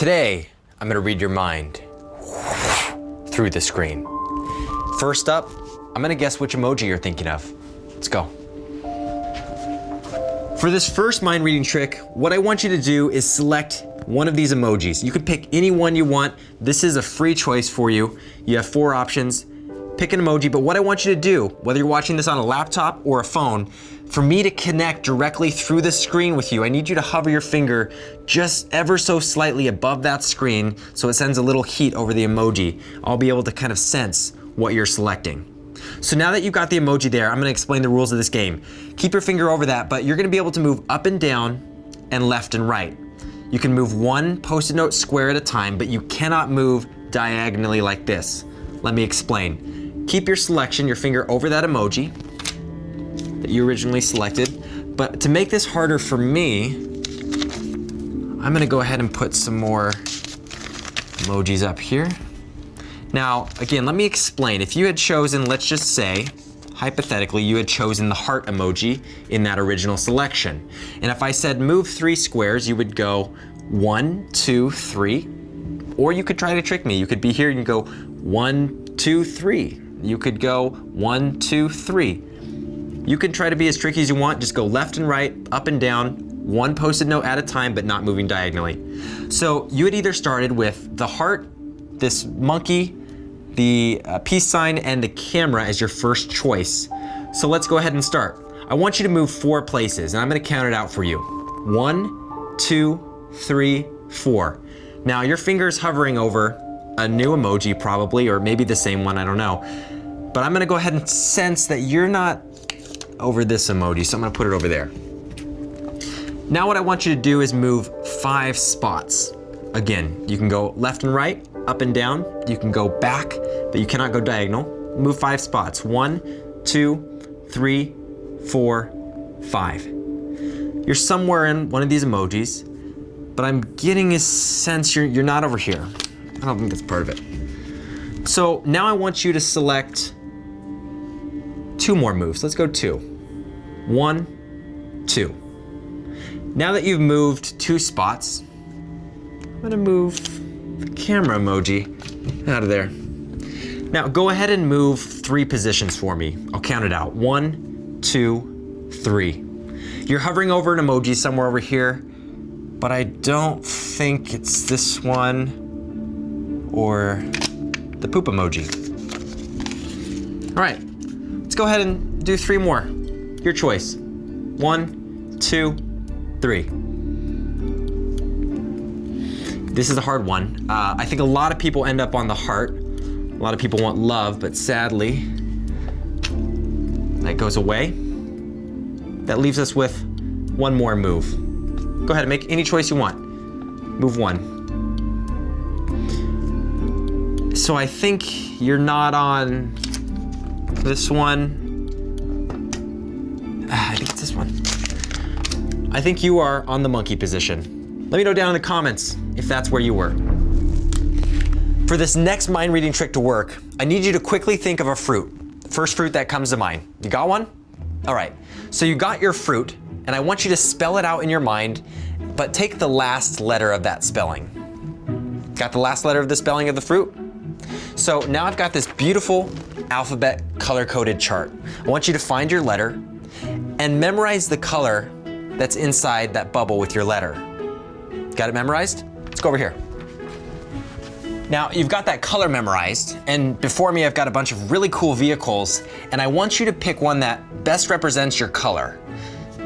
Today, I'm gonna read your mind through the screen. First up, I'm gonna guess which emoji you're thinking of. Let's go. For this first mind reading trick, what I want you to do is select one of these emojis. You could pick any one you want. This is a free choice for you. You have 4 options. Pick an emoji, but what I want you to do, whether you're watching this on a laptop or a phone, for me to connect directly through the screen with you, I need you to hover your finger just ever so slightly above that screen so it sends a little heat over the emoji. I'll be able to kind of sense what you're selecting. So now that you've got the emoji there, I'm gonna explain the rules of this game. Keep your finger over that, but you're gonna be able to move up and down and left and right. You can move one Post-it note square at a time, but you cannot move diagonally like this. Let me explain. Keep your selection, your finger over that emoji that you originally selected. But to make this harder for me, I'm gonna go ahead and put some more emojis up here. Now, again, let me explain. If you had chosen, let's just say, hypothetically, you had chosen the heart emoji in that original selection. And if I said move 3 squares, you would go 1, 2, 3. Or you could try to trick me. You could be here and you go 1, 2, 3. You could go 1, 2, 3. You can try to be as tricky as you want. Just go left and right, up and down, one Post-it note at a time, but not moving diagonally. So you had either started with the heart, this monkey, the peace sign, and the camera as your first choice. So let's go ahead and start. I want you to move 4 places, and I'm gonna count it out for you. 1, 2, 3, 4. Now your finger's hovering over a new emoji probably, or maybe the same one, I don't know. But I'm gonna go ahead and sense that you're not over this emoji, so I'm gonna put it over there. Now what I want you to do is move 5 spots. Again, you can go left and right, up and down. You can go back, but you cannot go diagonal. Move 5 spots. 1, 2, 3, 4, 5. You're somewhere in one of these emojis, but I'm getting a sense you're not over here. I don't think that's part of it. So now I want you to select 2 more moves. Let's go 2. 1, 2. Now that you've moved 2 spots, I'm gonna move the camera emoji out of there. Now go ahead and move 3 positions for me. I'll count it out. 1, 2, 3. You're hovering over an emoji somewhere over here, but I don't think it's this one or the poop emoji. All right, let's go ahead and do 3 more. Your choice. 1, 2, 3. This is a hard one. I think a lot of people end up on the heart. A lot of people want love, but sadly, that goes away. That leaves us with 1 more move. Go ahead and make any choice you want. Move 1. So I think you're not on this one. I think it's this one. I think you are on the monkey position. Let me know down in the comments if that's where you were. For this next mind reading trick to work, I need you to quickly think of a fruit. First fruit that comes to mind. You got one? All right, so you got your fruit, and I want you to spell it out in your mind, but take the last letter of that spelling. Got the last letter of the spelling of the fruit? So now I've got this beautiful alphabet color-coded chart. I want you to find your letter and memorize the color that's inside that bubble with your letter. Got it memorized? Let's go over here. Now you've got that color memorized, and before me I've got a bunch of really cool vehicles, and I want you to pick one that best represents your color.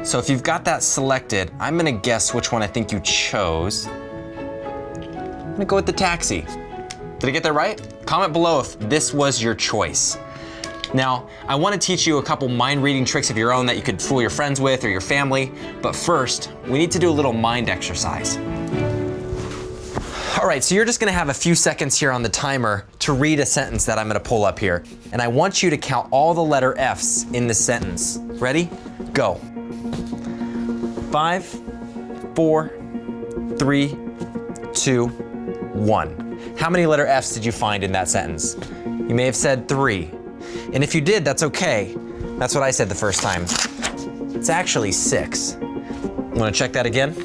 So if you've got that selected, I'm gonna guess which one I think you chose. I'm gonna go with the taxi. Did I get that right? Comment below if this was your choice. Now, I want to teach you a couple mind reading tricks of your own that you could fool your friends with or your family, but first, we need to do a little mind exercise. All right, so you're just gonna have a few seconds here on the timer to read a sentence that I'm gonna pull up here, and I want you to count all the letter F's in this sentence. Ready? Go. 5, 4, 3, 2, 1. How many letter F's did you find in that sentence? You may have said 3. And if you did, that's okay. That's what I said the first time. It's actually 6. Wanna check that again?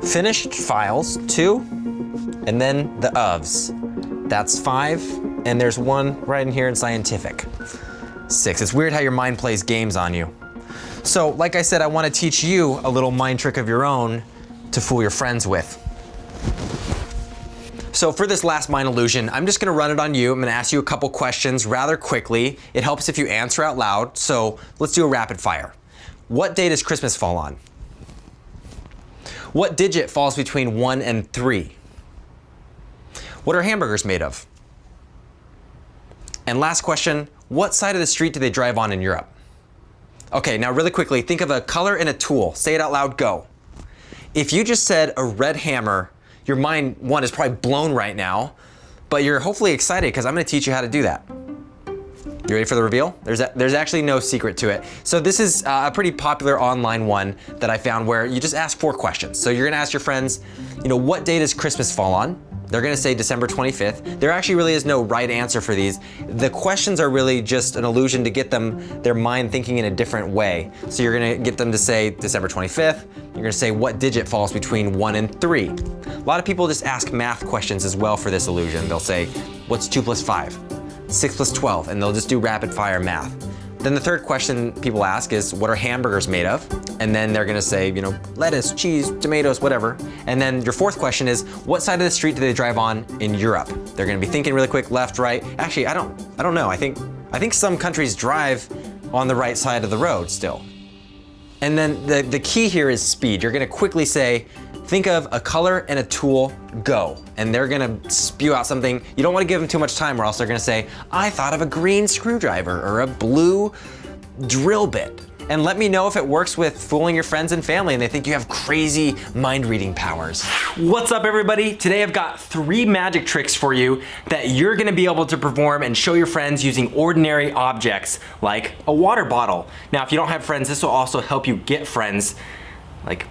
Finished files, 2, and then the ofs. That's 5, and there's 1 right in here in scientific. 6. It's weird how your mind plays games on you. So, like I said, I want to teach you a little mind trick of your own to fool your friends with. So for this last mind illusion, I'm just gonna run it on you. I'm gonna ask you a couple questions rather quickly. It helps if you answer out loud, so let's do a rapid fire. What day does Christmas fall on? What digit falls between 1 and 3? What are hamburgers made of? And last question, what side of the street do they drive on in Europe? Okay, now really quickly, think of a color and a tool. Say it out loud, go. If you just said a red hammer, your mind, one, is probably blown right now, but you're hopefully excited because I'm gonna teach you how to do that. You ready for the reveal? There's actually no secret to it. So this is a pretty popular online one that I found where you just ask 4 questions. So you're gonna ask your friends, what day does Christmas fall on? They're gonna say December 25th. There actually really is no right answer for these. The questions are really just an illusion to get their mind thinking in a different way. So you're gonna get them to say December 25th. You're gonna say what digit falls between 1 and 3. A lot of people just ask math questions as well for this illusion. They'll say, what's 2 plus 5? 6 plus 12, and they'll just do rapid fire math. Then the third question people ask is, what are hamburgers made of? And then they're gonna say, lettuce, cheese, tomatoes, whatever. And then your fourth question is, what side of the street do they drive on in Europe? They're gonna be thinking really quick, left, right. Actually, I don't know. I think some countries drive on the right side of the road still. And then the key here is speed. You're gonna quickly say, think of a color and a tool, go. And they're gonna spew out something. You don't wanna give them too much time or else they're gonna say, I thought of a green screwdriver or a blue drill bit. And let me know if it works with fooling your friends and family and they think you have crazy mind reading powers. What's up everybody? Today I've got 3 magic tricks for you that you're gonna be able to perform and show your friends using ordinary objects like a water bottle. Now if you don't have friends, this will also help you get friends like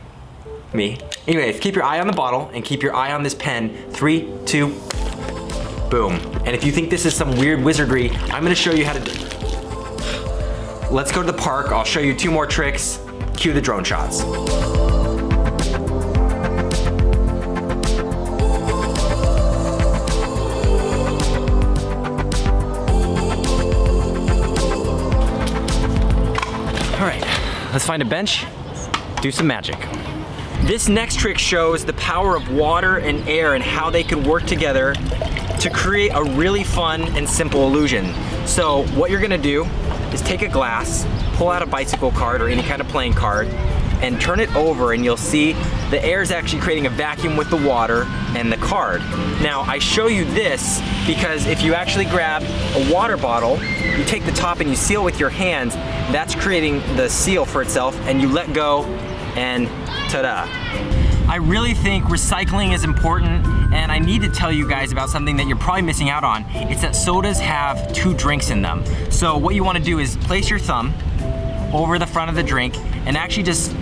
me. Anyways, keep your eye on the bottle and keep your eye on this pen. 3, 2, boom. And if you think this is some weird wizardry, I'm gonna show you how to do it. Let's go to the park. I'll show you 2 more tricks. Cue the drone shots. All right, let's find a bench, do some magic. This next trick shows the power of water and air and how they can work together to create a really fun and simple illusion. So what you're gonna do is take a glass, pull out a bicycle card or any kind of playing card, and turn it over and you'll see the air is actually creating a vacuum with the water and the card. Now I show you this because if you actually grab a water bottle, you take the top and you seal with your hands, that's creating the seal for itself, and you let go and ta-da. I really think recycling is important, and I need to tell you guys about something that you're probably missing out on. It's that sodas have 2 drinks in them. So what you want to do is place your thumb over the front of the drink and actually just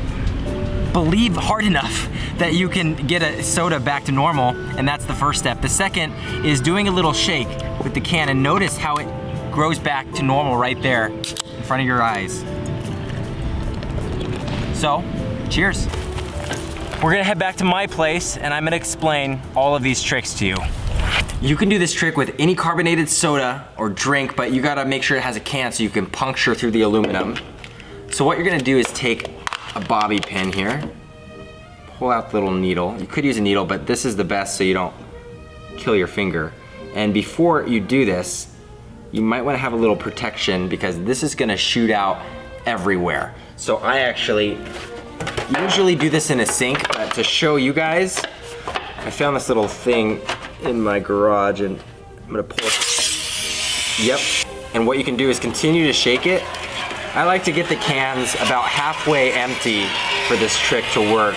believe hard enough that you can get a soda back to normal, and that's the first step. The second is doing a little shake with the can, and notice how it grows back to normal right there in front of your eyes. So, cheers. We're gonna head back to my place and I'm gonna explain all of these tricks to you. You can do this trick with any carbonated soda or drink, but you gotta make sure it has a can so you can puncture through the aluminum. So what you're gonna do is take a bobby pin here, pull out the little needle. You could use a needle, but this is the best so you don't kill your finger. And before you do this, you might wanna have a little protection because this is gonna shoot out everywhere. So I actually usually do this in a sink, but to show you guys, I found this little thing in my garage and I'm gonna pull it. Yep. And what you can do is continue to shake it. I like to get the cans about halfway empty for this trick to work.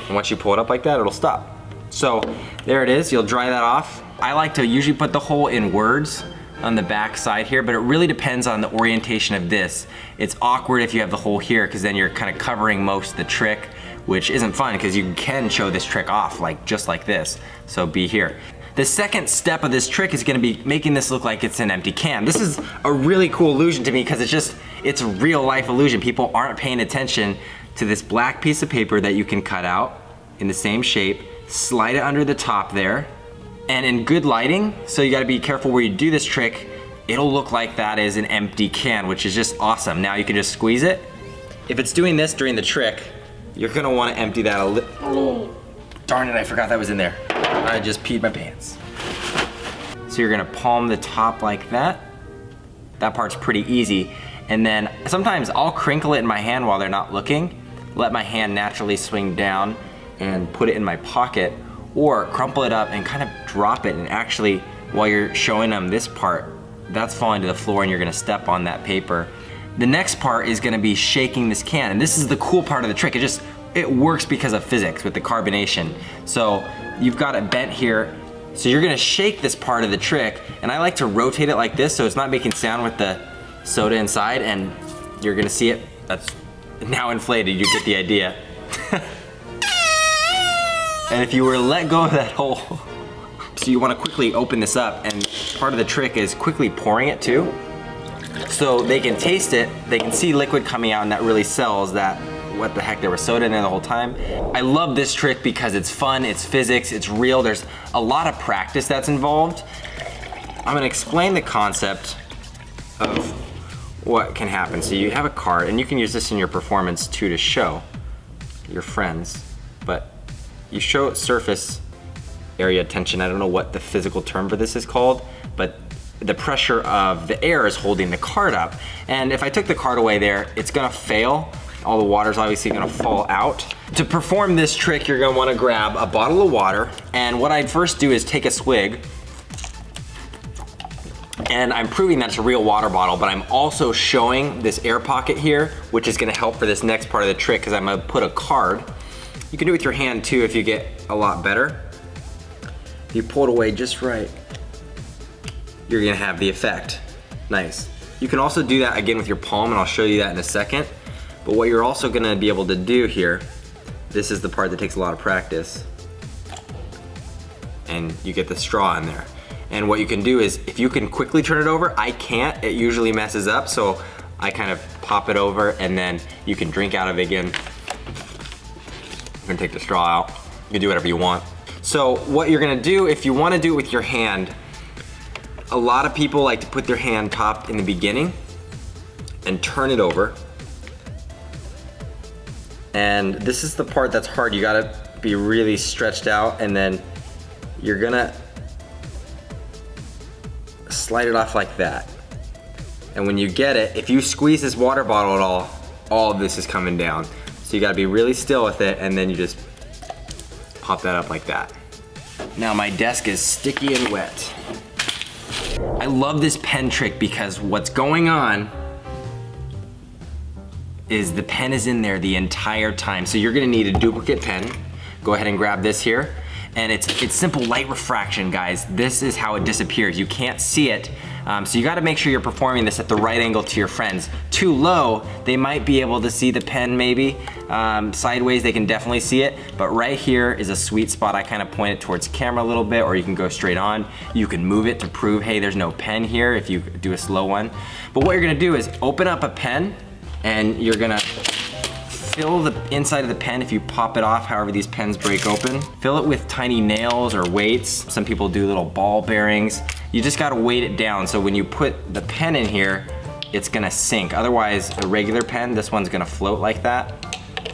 And once you pull it up like that, it'll stop. So there it is, you'll dry that off. I like to usually put the hole in words on the back side here, but it really depends on the orientation of this. It's awkward if you have the hole here because then you're kind of covering most of the trick, which isn't fun because you can show this trick off just like this. So be here. The second step of this trick is gonna be making this look like it's an empty can. This is a really cool illusion to me because it's a real life illusion. People aren't paying attention to this black piece of paper that you can cut out in the same shape, slide it under the top there, and in good lighting, so you gotta be careful where you do this trick, it'll look like that is an empty can, which is just awesome. Now you can just squeeze it. If it's doing this during the trick, you're gonna wanna empty that a little. Oh, darn it, I forgot that was in there. I just peed my pants. So you're gonna palm the top like that. That part's pretty easy. And then sometimes I'll crinkle it in my hand while they're not looking, let my hand naturally swing down and put it in my pocket, or crumple it up and kind of drop it, and actually, while you're showing them this part, that's falling to the floor and you're gonna step on that paper. The next part is gonna be shaking this can, and this is the cool part of the trick. It works because of physics with the carbonation. So you've got it bent here, so you're gonna shake this part of the trick, and I like to rotate it like this so it's not making sound with the soda inside, and you're gonna see it, that's now inflated, you get the idea. And if you were to let go of that hole, so you wanna quickly open this up, and part of the trick is quickly pouring it too. So they can taste it, they can see liquid coming out, and that really sells that, what the heck, there was soda in there the whole time. I love this trick because it's fun, it's physics, it's real, there's a lot of practice that's involved. I'm gonna explain the concept of what can happen. So you have a card, and you can use this in your performance too to show your friends, but you show surface area tension. I don't know what the physical term for this is called, but the pressure of the air is holding the card up. And if I took the card away there, it's gonna fail. All the water's obviously gonna fall out. To perform this trick, you're gonna wanna grab a bottle of water, and what I'd first do is take a swig, and I'm proving that's a real water bottle, but I'm also showing this air pocket here, which is gonna help for this next part of the trick, because I'm gonna put a card. You can do it with your hand too if you get a lot better. If you pull it away just right, you're gonna have the effect. Nice. You can also do that again with your palm, and I'll show you that in a second. But what you're also gonna be able to do here, this is the part that takes a lot of practice, and you get the straw in there. And what you can do is, if you can quickly turn it over, I can't, it usually messes up, so I kind of pop it over, and then you can drink out of it again. You can take the straw out. You can do whatever you want. So what you're gonna do, if you wanna do it with your hand, a lot of people like to put their hand top in the beginning and turn it over. And this is the part that's hard. You gotta be really stretched out, and then you're gonna slide it off like that. And when you get it, if you squeeze this water bottle at all of this is coming down. So you gotta be really still with it, and then you just pop that up like that. Now my desk is sticky and wet. I love this pen trick because what's going on is the pen is in there the entire time. So you're gonna need a duplicate pen. Go ahead and grab this here. And it's simple light refraction, guys. This is how it disappears. You can't see it. So you gotta make sure you're performing this at the right angle to your friends. Too low, they might be able to see the pen maybe. Sideways, they can definitely see it. But right here is a sweet spot. I kind of point it towards camera a little bit, or you can go straight on. You can move it to prove, hey, there's no pen here if you do a slow one. But what you're gonna do is open up a pen, and you're gonna fill the inside of the pen. If you pop it off, however these pens break open, fill it with tiny nails or weights. Some people do little ball bearings. You just gotta weight it down, so when you put the pen in here, it's gonna sink. Otherwise, a regular pen, this one's gonna float like that.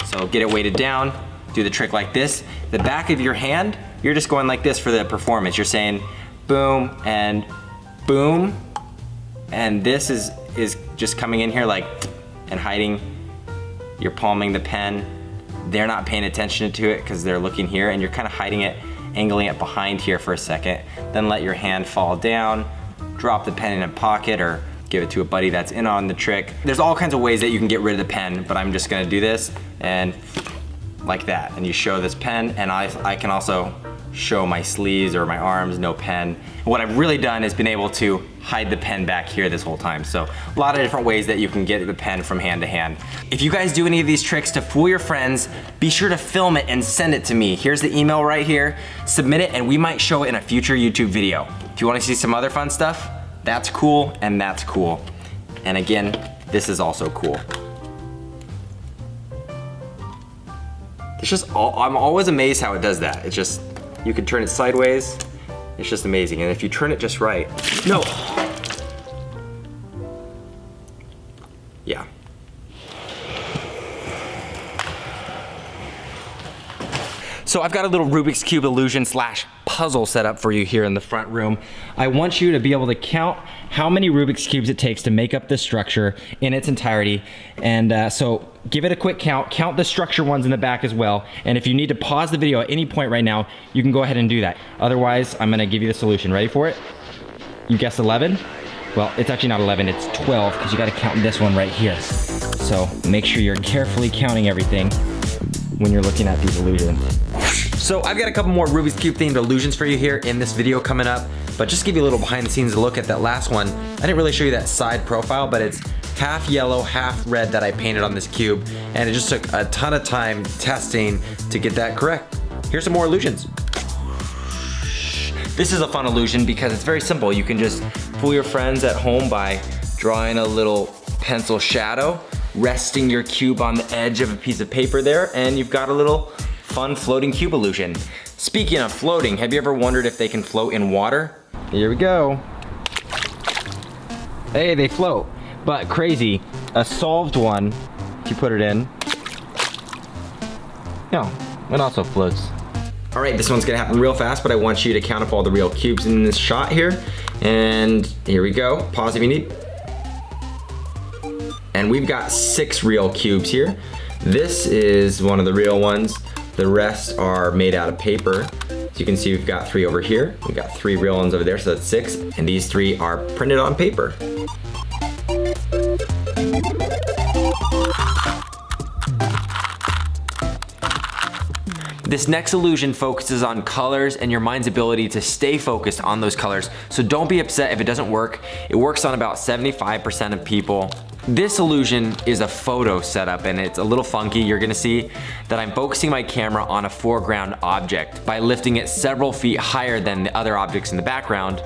So get it weighted down, do the trick like this. The back of your hand, you're just going like this for the performance. You're saying boom and boom, and this is just coming in here like, and hiding. You're palming the pen. They're not paying attention to it because they're looking here, and you're kind of hiding it, angling it behind here for a second. Then let your hand fall down, drop the pen in a pocket, or give it to a buddy that's in on the trick. There's all kinds of ways that you can get rid of the pen, but I'm just gonna do this, and like that. And you show this pen, and I can also show my sleeves or my arms, no pen. What I've really done is been able to hide the pen back here this whole time. So a lot of different ways that you can get the pen from hand to hand. If you guys do any of these tricks to fool your friends, be sure to film it and send it to me. Here's the email right here. Submit it, and we might show it in a future YouTube video. If you want to see some other fun stuff, that's cool, and that's cool. And again, this is also cool. It's just, I'm always amazed how it does that. It's just, you can turn it sideways. It's just amazing. And if you turn it just right, no. Yeah. So I've got a little Rubik's Cube illusion slash puzzle set up for you here in the front room. I want you to be able to count how many Rubik's Cubes it takes to make up this structure in its entirety. And so give it a quick count the structure ones in the back as well. And if you need to pause the video at any point right now, you can go ahead and do that. Otherwise, I'm gonna give you the solution. Ready for it? You guessed 11? Well, it's actually not 11, it's 12, because you gotta count this one right here. So make sure you're carefully counting everything when you're looking at these illusions. So I've got a couple more Rubik's Cube themed illusions for you here in this video coming up, but just to give you a little behind the scenes look at that last one, I didn't really show you that side profile, but it's half yellow, half red that I painted on this cube, and it just took a ton of time testing to get that correct. Here's some more illusions. This is a fun illusion because it's very simple. You can just fool your friends at home by drawing a little pencil shadow, resting your cube on the edge of a piece of paper there, and you've got a little fun floating cube illusion. Speaking of floating, have you ever wondered if they can float in water? Here we go. Hey, they float. But crazy, a solved one, if you put it in, no, it also floats. All right, this one's gonna happen real fast, but I want you to count up all the real cubes in this shot here. And here we go, pause if you need. And we've got 6 real cubes here. This is one of the real ones. The rest are made out of paper. So you can see we've got 3 over here. We've got 3 real ones over there, so that's 6. And these 3 are printed on paper. This next illusion focuses on colors and your mind's ability to stay focused on those colors. So don't be upset if it doesn't work. It works on about 75% of people. This illusion is a photo setup and it's a little funky. You're gonna see that I'm focusing my camera on a foreground object by lifting it several feet higher than the other objects in the background.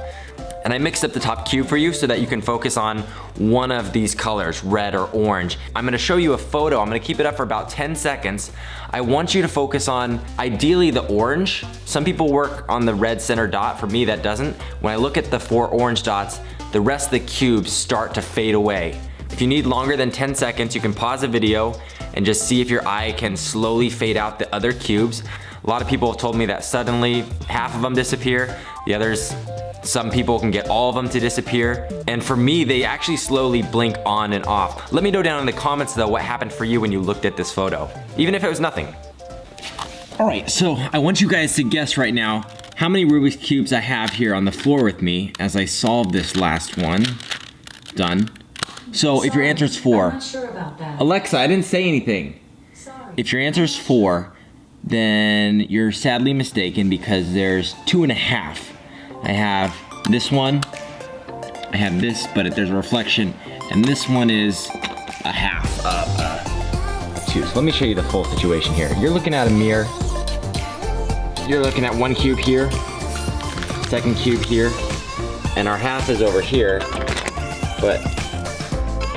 And I mixed up the top cube for you so that you can focus on one of these colors, red or orange. I'm gonna show you a photo. I'm gonna keep it up for about 10 seconds. I want you to focus on, ideally, the orange. Some people work on the red center dot. For me, that doesn't. When I look at the 4 orange dots, the rest of the cubes start to fade away. If you need longer than 10 seconds, you can pause the video and just see if your eye can slowly fade out the other cubes. A lot of people have told me that suddenly half of them disappear. The others, some people can get all of them to disappear. And for me, they actually slowly blink on and off. Let me know down in the comments though what happened for you when you looked at this photo, even if it was nothing. All right, so I want you guys to guess right now how many Rubik's Cubes I have here on the floor with me as I solve this last one. Done. So if your answer is 4, I'm not sure about that. Alexa, I didn't say anything. Sorry. If your answer is 4, then you're sadly mistaken because there's 2.5. I have this one, I have this, but there's a reflection, and this one is a half of 2. So let me show you the full situation here. You're looking at a mirror. You're looking at 1 cube here, 2nd cube here, and our half is over here, but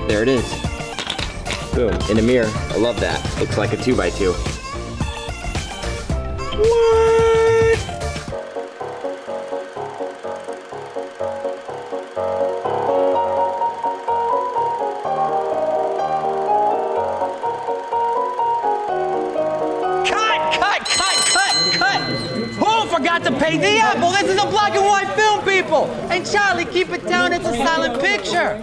there it is. Boom, in a mirror. I love that. Looks like a 2x2. What? Cut! Who forgot to pay the apple? This is a black and white film, people! And Charlie, keep it down, it's a silent picture!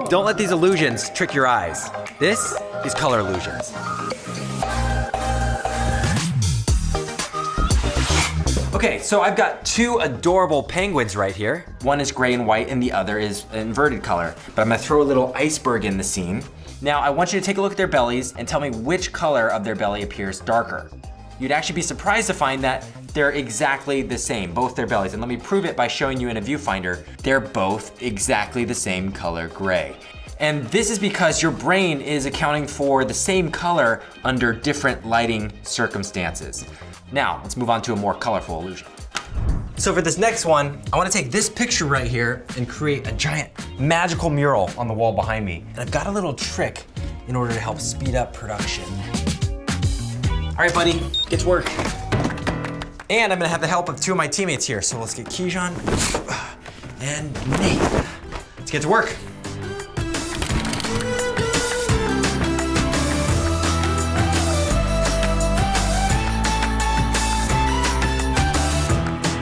Don't let these illusions trick your eyes. This is color illusions. Okay, so I've got 2 adorable penguins right here. One is gray and white and the other is inverted color. But I'm gonna throw a little iceberg in the scene. Now I want you to take a look at their bellies and tell me which color of their belly appears darker. You'd actually be surprised to find that they're exactly the same, both their bellies. And let me prove it by showing you in a viewfinder. They're both exactly the same color gray. And this is because your brain is accounting for the same color under different lighting circumstances. Now, let's move on to a more colorful illusion. So for this next one, I wanna take this picture right here and create a giant magical mural on the wall behind me. And I've got a little trick in order to help speed up production. All right, buddy, get to work. And I'm gonna have the help of two of my teammates here. So let's get Kijan and Nate. Let's get to work.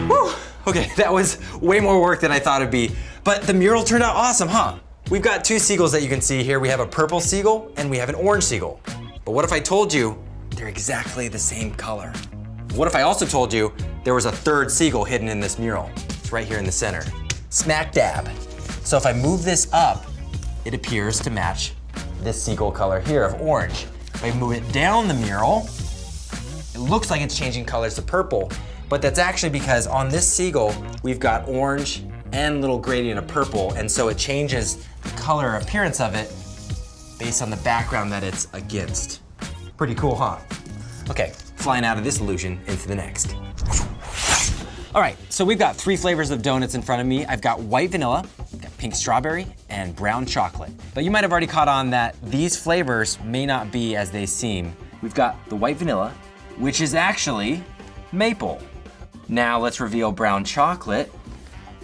Whew. Okay, that was way more work than I thought it'd be. But the mural turned out awesome, huh? We've got two seagulls that you can see here. We have a purple seagull and we have an orange seagull. But what if I told you they're exactly the same color? What if I also told you there was a third seagull hidden in this mural? It's right here in the center, smack dab. So if I move this up, it appears to match this seagull color here of orange. If I move it down the mural, it looks like it's changing colors to purple, but that's actually because on this seagull, we've got orange and little gradient of purple, and so it changes the color appearance of it based on the background that it's against. Pretty cool, huh? Okay, flying out of this illusion into the next. All right, so we've got 3 flavors of donuts in front of me. I've got white vanilla, got pink strawberry, and brown chocolate. But you might have already caught on that these flavors may not be as they seem. We've got the white vanilla, which is actually maple. Now let's reveal brown chocolate.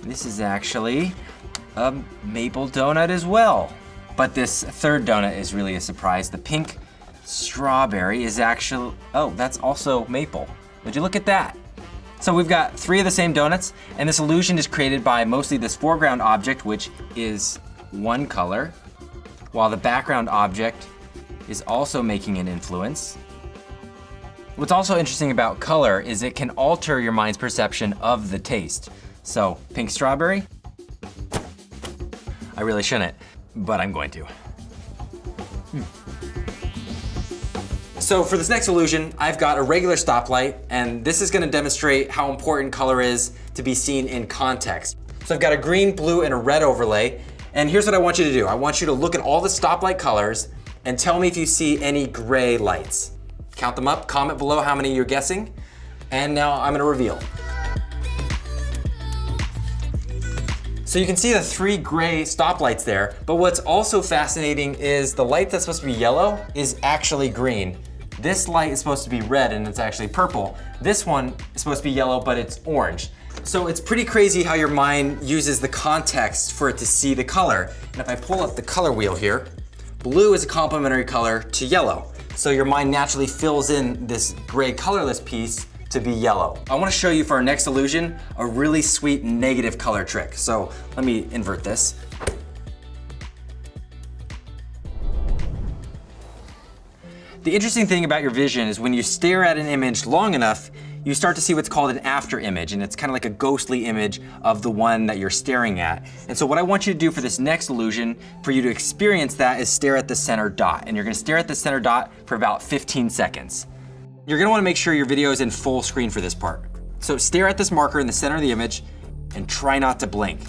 This is actually a maple donut as well. But this third donut is really a surprise. The pink strawberry is actually, oh, that's also maple. Would you look at that? So we've got 3 of the same donuts, and this illusion is created by mostly this foreground object, which is one color, while the background object is also making an influence. What's also interesting about color is it can alter your mind's perception of the taste. So, pink strawberry, I really shouldn't, but I'm going to. So for this next illusion, I've got a regular stoplight, and this is gonna demonstrate how important color is to be seen in context. So I've got a green, blue, and a red overlay, and here's what I want you to do. I want you to look at all the stoplight colors and tell me if you see any gray lights. Count them up, comment below how many you're guessing, and now I'm gonna reveal. So you can see the 3 gray stoplights there, but what's also fascinating is the light that's supposed to be yellow is actually green. This light is supposed to be red and it's actually purple. This one is supposed to be yellow, but it's orange. So it's pretty crazy how your mind uses the context for it to see the color. And if I pull up the color wheel here, blue is a complementary color to yellow. So your mind naturally fills in this gray colorless piece to be yellow. I wanna show you for our next illusion, a really sweet negative color trick. So let me invert this. The interesting thing about your vision is when you stare at an image long enough, you start to see what's called an after image, and it's kind of like a ghostly image of the one that you're staring at. And so what I want you to do for this next illusion, for you to experience that, is stare at the center dot. And you're gonna stare at the center dot for about 15 seconds. You're gonna wanna make sure your video is in full screen for this part. So stare at this marker in the center of the image and try not to blink.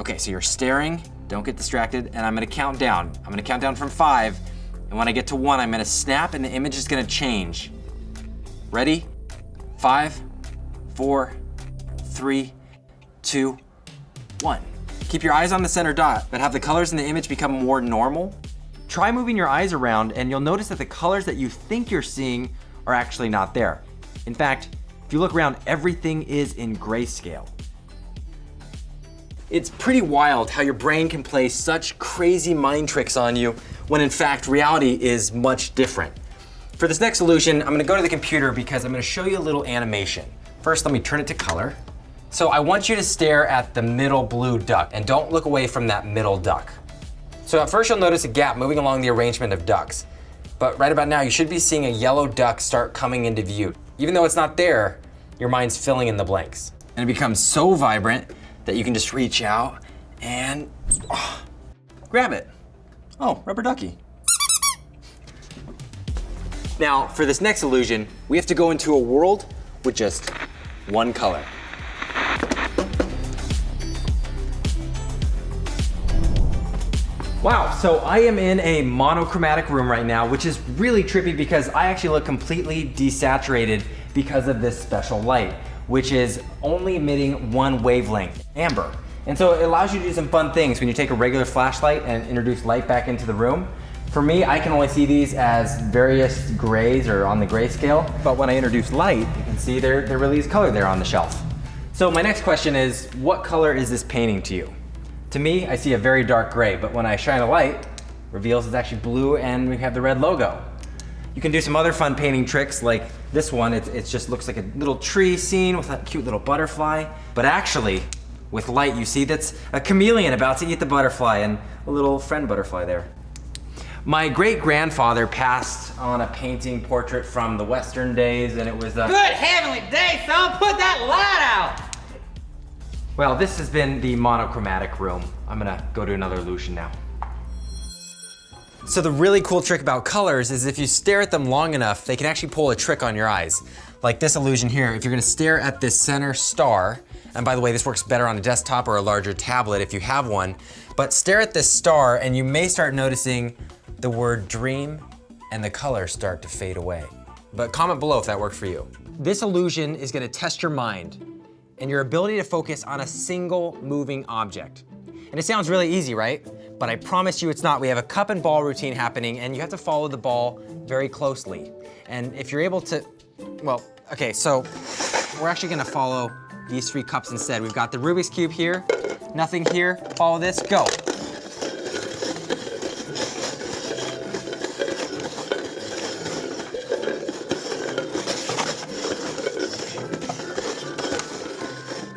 Okay, so you're staring, don't get distracted, and I'm gonna count down. I'm gonna count down from 5, and when I get to 1, I'm gonna snap and the image is gonna change. Ready? 5, 4, 3, 2, 1. Keep your eyes on the center dot, but have the colors in the image become more normal. Try moving your eyes around and you'll notice that the colors that you think you're seeing are actually not there. In fact, if you look around, everything is in grayscale. It's pretty wild how your brain can play such crazy mind tricks on you when in fact reality is much different. For this next illusion, I'm gonna go to the computer because I'm gonna show you a little animation. First, let me turn it to color. So I want you to stare at the middle blue duck and don't look away from that middle duck. So at first you'll notice a gap moving along the arrangement of ducks. But right about now, you should be seeing a yellow duck start coming into view. Even though it's not there, your mind's filling in the blanks. And it becomes so vibrant that you can just reach out and grab it. Oh, rubber ducky. Now, for this next illusion, we have to go into a world with just one color. Wow, so I am in a monochromatic room right now, which is really trippy because I actually look completely desaturated because of this special light, which is only emitting one wavelength, amber. And so it allows you to do some fun things when you take a regular flashlight and introduce light back into the room. For me, I can only see these as various grays or on the gray scale, but when I introduce light, you can see there really is color there on the shelf. So my next question is, what color is this painting to you? To me, I see a very dark gray, but when I shine a light, reveals it's actually blue and we have the red logo. You can do some other fun painting tricks like this one. It just looks like a little tree scene with a cute little butterfly. But actually, with light, you see that's a chameleon about to eat the butterfly and a little friend butterfly there. My great-grandfather passed on a painting portrait from the Western days, and it was a... Good heavenly day, son, put that light out! Well, this has been the monochromatic room. I'm gonna go to another illusion now. So the really cool trick about colors is if you stare at them long enough, they can actually pull a trick on your eyes. Like this illusion here, if you're gonna stare at this center star, and by the way, this works better on a desktop or a larger tablet if you have one, but stare at this star and you may start noticing the word dream and the colors start to fade away. But comment below if that worked for you. This illusion is gonna test your mind and your ability to focus on a single moving object. And it sounds really easy, right? But I promise you it's not. We have a cup and ball routine happening and you have to follow the ball very closely. And if you're able to, well, okay, so we're actually gonna follow these 3 cups instead. We've got the Rubik's Cube here, nothing here, follow this, go.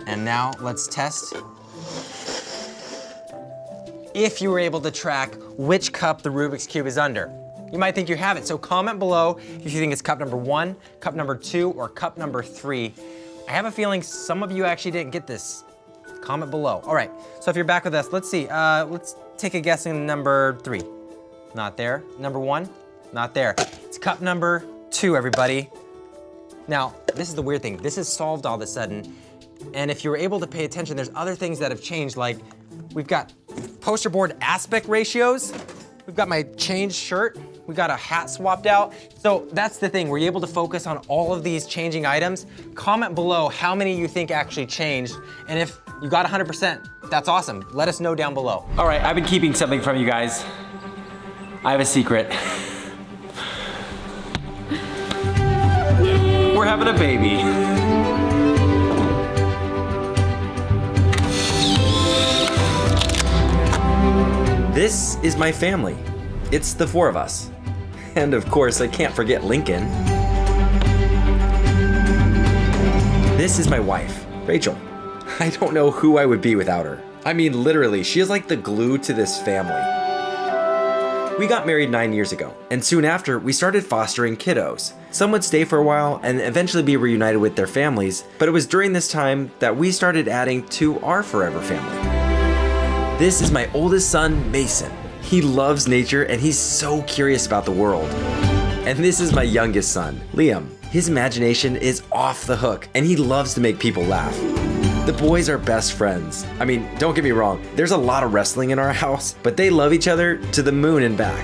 And now let's test if you were able to track which cup the Rubik's Cube is under. You might think you have it, so comment below if you think it's cup number 1, cup number 2, or cup number 3. I have a feeling some of you actually didn't get this. Comment below. All right, so if you're back with us, let's see. Let's take a guess in number 3. Not there. Number 1, not there. It's cup number 2, everybody. Now, this is the weird thing. This is solved all of a sudden, and if you were able to pay attention, there's other things that have changed, like we've got poster board aspect ratios. We've got my changed shirt. We got a hat swapped out. So that's the thing. Were you able to focus on all of these changing items? Comment below how many you think actually changed. And if you got 100%, that's awesome. Let us know down below. All right, I've been keeping something from you guys. I have a secret. We're having a baby. This is my family. It's the 4 of us. And of course, I can't forget Lincoln. This is my wife, Rachel. I don't know who I would be without her. I mean, literally, she is like the glue to this family. We got married 9 years ago, and soon after, we started fostering kiddos. Some would stay for a while and eventually be reunited with their families, but it was during this time that we started adding to our forever family. This is my oldest son, Mason. He loves nature and he's so curious about the world. And this is my youngest son, Liam. His imagination is off the hook and he loves to make people laugh. The boys are best friends. I mean, don't get me wrong, there's a lot of wrestling in our house, but they love each other to the moon and back.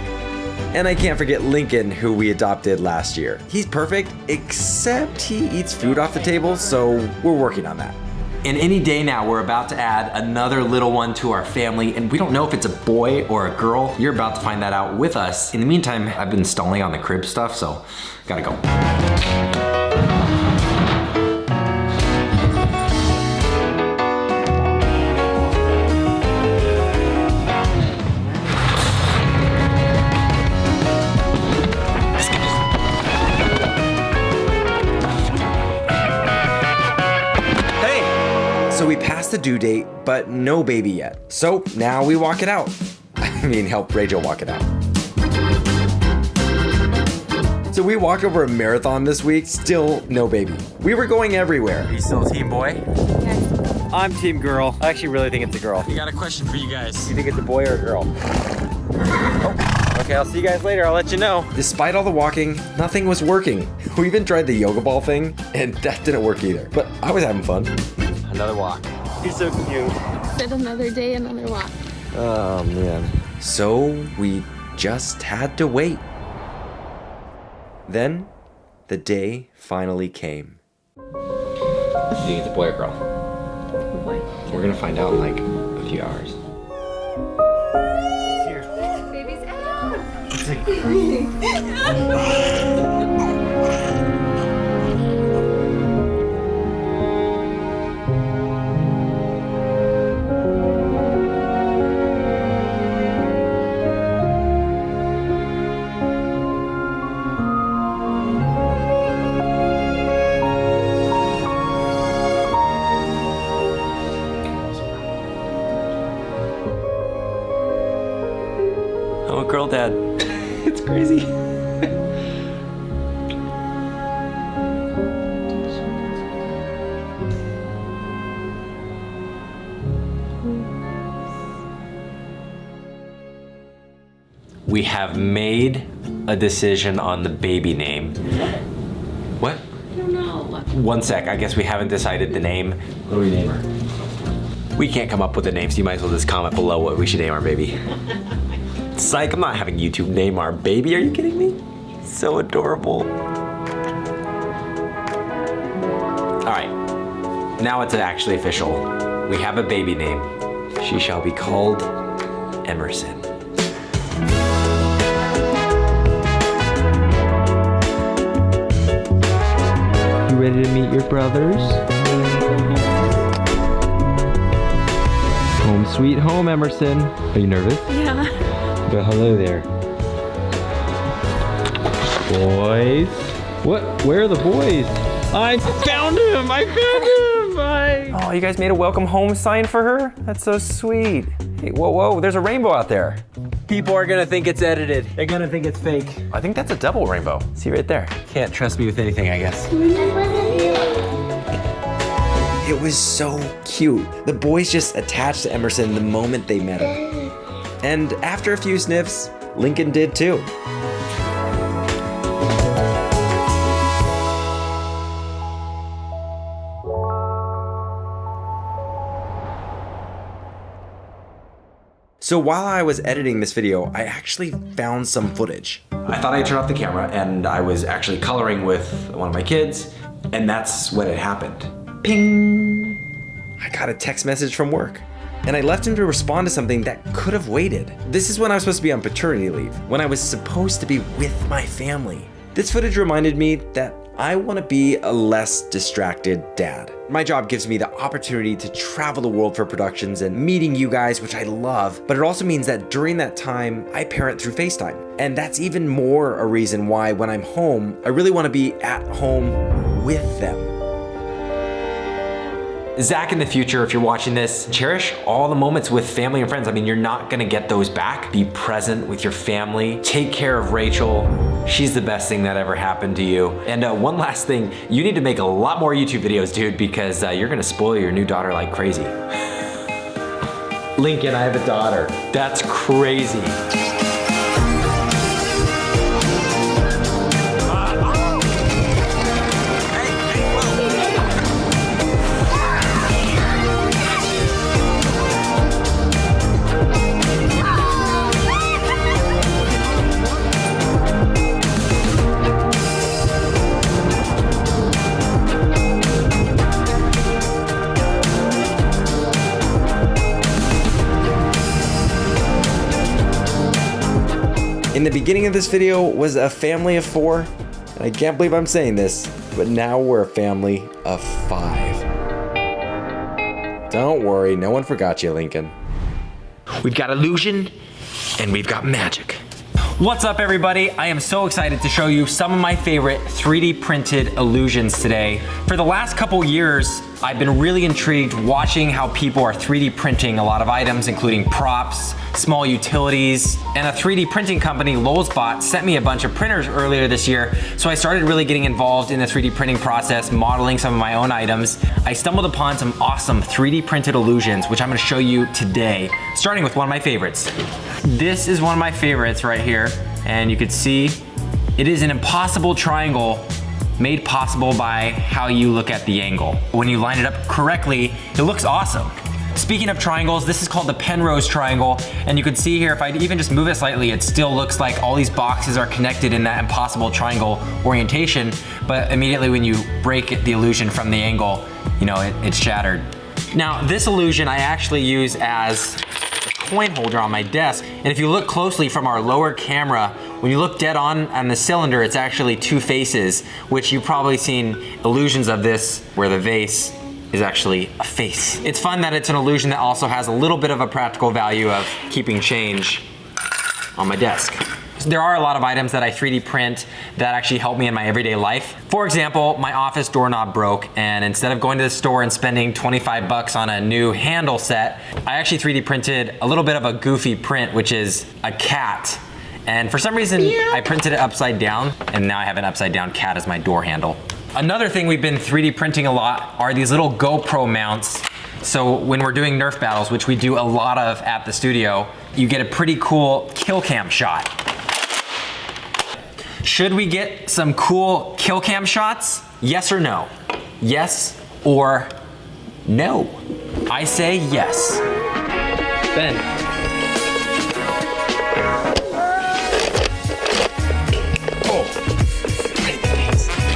And I can't forget Lincoln, who we adopted last year. He's perfect, except he eats food off the table, so we're working on that. And any day now, we're about to add another little one to our family, and we don't know if it's a boy or a girl. You're about to find that out with us. In the meantime, I've been stalling on the crib stuff, so gotta go. So we passed the due date, but no baby yet. So now we walk it out. I mean, help Rachel walk it out. So we walked over a marathon this week, still no baby. We were going everywhere. Are you still a team boy? Yes. I'm team girl. I actually really think it's a girl. We got a question for you guys. You think it's a boy or a girl? Oh, okay, I'll see you guys later. I'll let you know. Despite all the walking, nothing was working. We even tried the yoga ball thing, and that didn't work either. But I was having fun. Another walk. He's so cute. Said another day, another walk. Oh, man. So we just had to wait. Then, the day finally came. Do you think it's a boy or girl? Boy. We're gonna find out in like a few hours. Baby's out. I'm a girl dad. It's crazy. We have made a decision on the baby name. What? I don't know. One sec, I guess we haven't decided the name. What do we name her? We can't come up with a name, so you might as well just comment below what we should name our baby. Psych, I'm not having YouTube name our baby, are you kidding me? So adorable. All right, now it's actually official. We have a baby name. She shall be called Emerson. You ready to meet your brothers? Home sweet home, Emerson. Are you nervous? Yeah. Go hello there. Boys. What? Where are the boys? I found him! I found him! Oh, you guys made a welcome home sign for her? That's so sweet. Hey, whoa, whoa, there's a rainbow out there. People are gonna think it's edited. They're gonna think it's fake. I think that's a double rainbow. See right there. Can't trust me with anything, I guess. It was so cute. The boys just attached to Emerson the moment they met him. And after a few sniffs, Lincoln did too. So while I was editing this video, I actually found some footage. I thought I'd turn off the camera and I was actually coloring with one of my kids, and that's when it happened. Ping! I got a text message from work. And I left him to respond to something that could have waited. This is when I was supposed to be on paternity leave, when I was supposed to be with my family. This footage reminded me that I want to be a less distracted dad. My job gives me the opportunity to travel the world for productions and meeting you guys, which I love, but it also means that during that time, I parent through FaceTime. And that's even more a reason why when I'm home, I really want to be at home with them. Zach, in the future, if you're watching this, cherish all the moments with family and friends. I mean, you're not gonna get those back. Be present with your family. Take care of Rachel. She's the best thing that ever happened to you. And one last thing, you need to make a lot more YouTube videos, dude, because you're gonna spoil your new daughter like crazy. Lincoln, I have a daughter. That's crazy. In the beginning of this video was a family of 4, and I can't believe I'm saying this, but now we're a family of 5. Don't worry, no one forgot you, Lincoln. We've got illusion, and we've got magic. What's up, everybody? I am so excited to show you some of my favorite 3D printed illusions today. For the last couple years, I've been really intrigued watching how people are 3D printing a lot of items, including props, small utilities, and a 3D printing company, Lowellsbot, sent me a bunch of printers earlier this year, so I started really getting involved in the 3D printing process, modeling some of my own items. I stumbled upon some awesome 3D printed illusions, which I'm gonna show you today, starting with one of my favorites. This is one of my favorites right here, and you can see it is an impossible triangle made possible by how you look at the angle. When you line it up correctly, it looks awesome. Speaking of triangles, this is called the Penrose triangle, and you can see here, if I even just move it slightly, it still looks like all these boxes are connected in that impossible triangle orientation, but immediately when you break the illusion from the angle, you know, it's shattered. Now, this illusion I actually use as a coin holder on my desk, and if you look closely from our lower camera, When you look dead on the cylinder, it's actually two faces, which you've probably seen illusions of this where the vase is actually a face. It's fun that it's an illusion that also has a little bit of a practical value of keeping change on my desk. There are a lot of items that I 3D print that actually help me in my everyday life. For example, my office doorknob broke, and instead of going to the store and spending 25 bucks on a new handle set, I actually 3D printed a little bit of a goofy print, which is a cat. And for some reason, I printed it upside down, and now I have an upside down cat as my door handle. Another thing we've been 3D printing a lot are these little GoPro mounts. So when we're doing Nerf battles, which we do a lot of at the studio, you get a pretty cool kill cam shot. Should we get some cool kill cam shots? Yes or no? Yes or no? I say yes. Ben.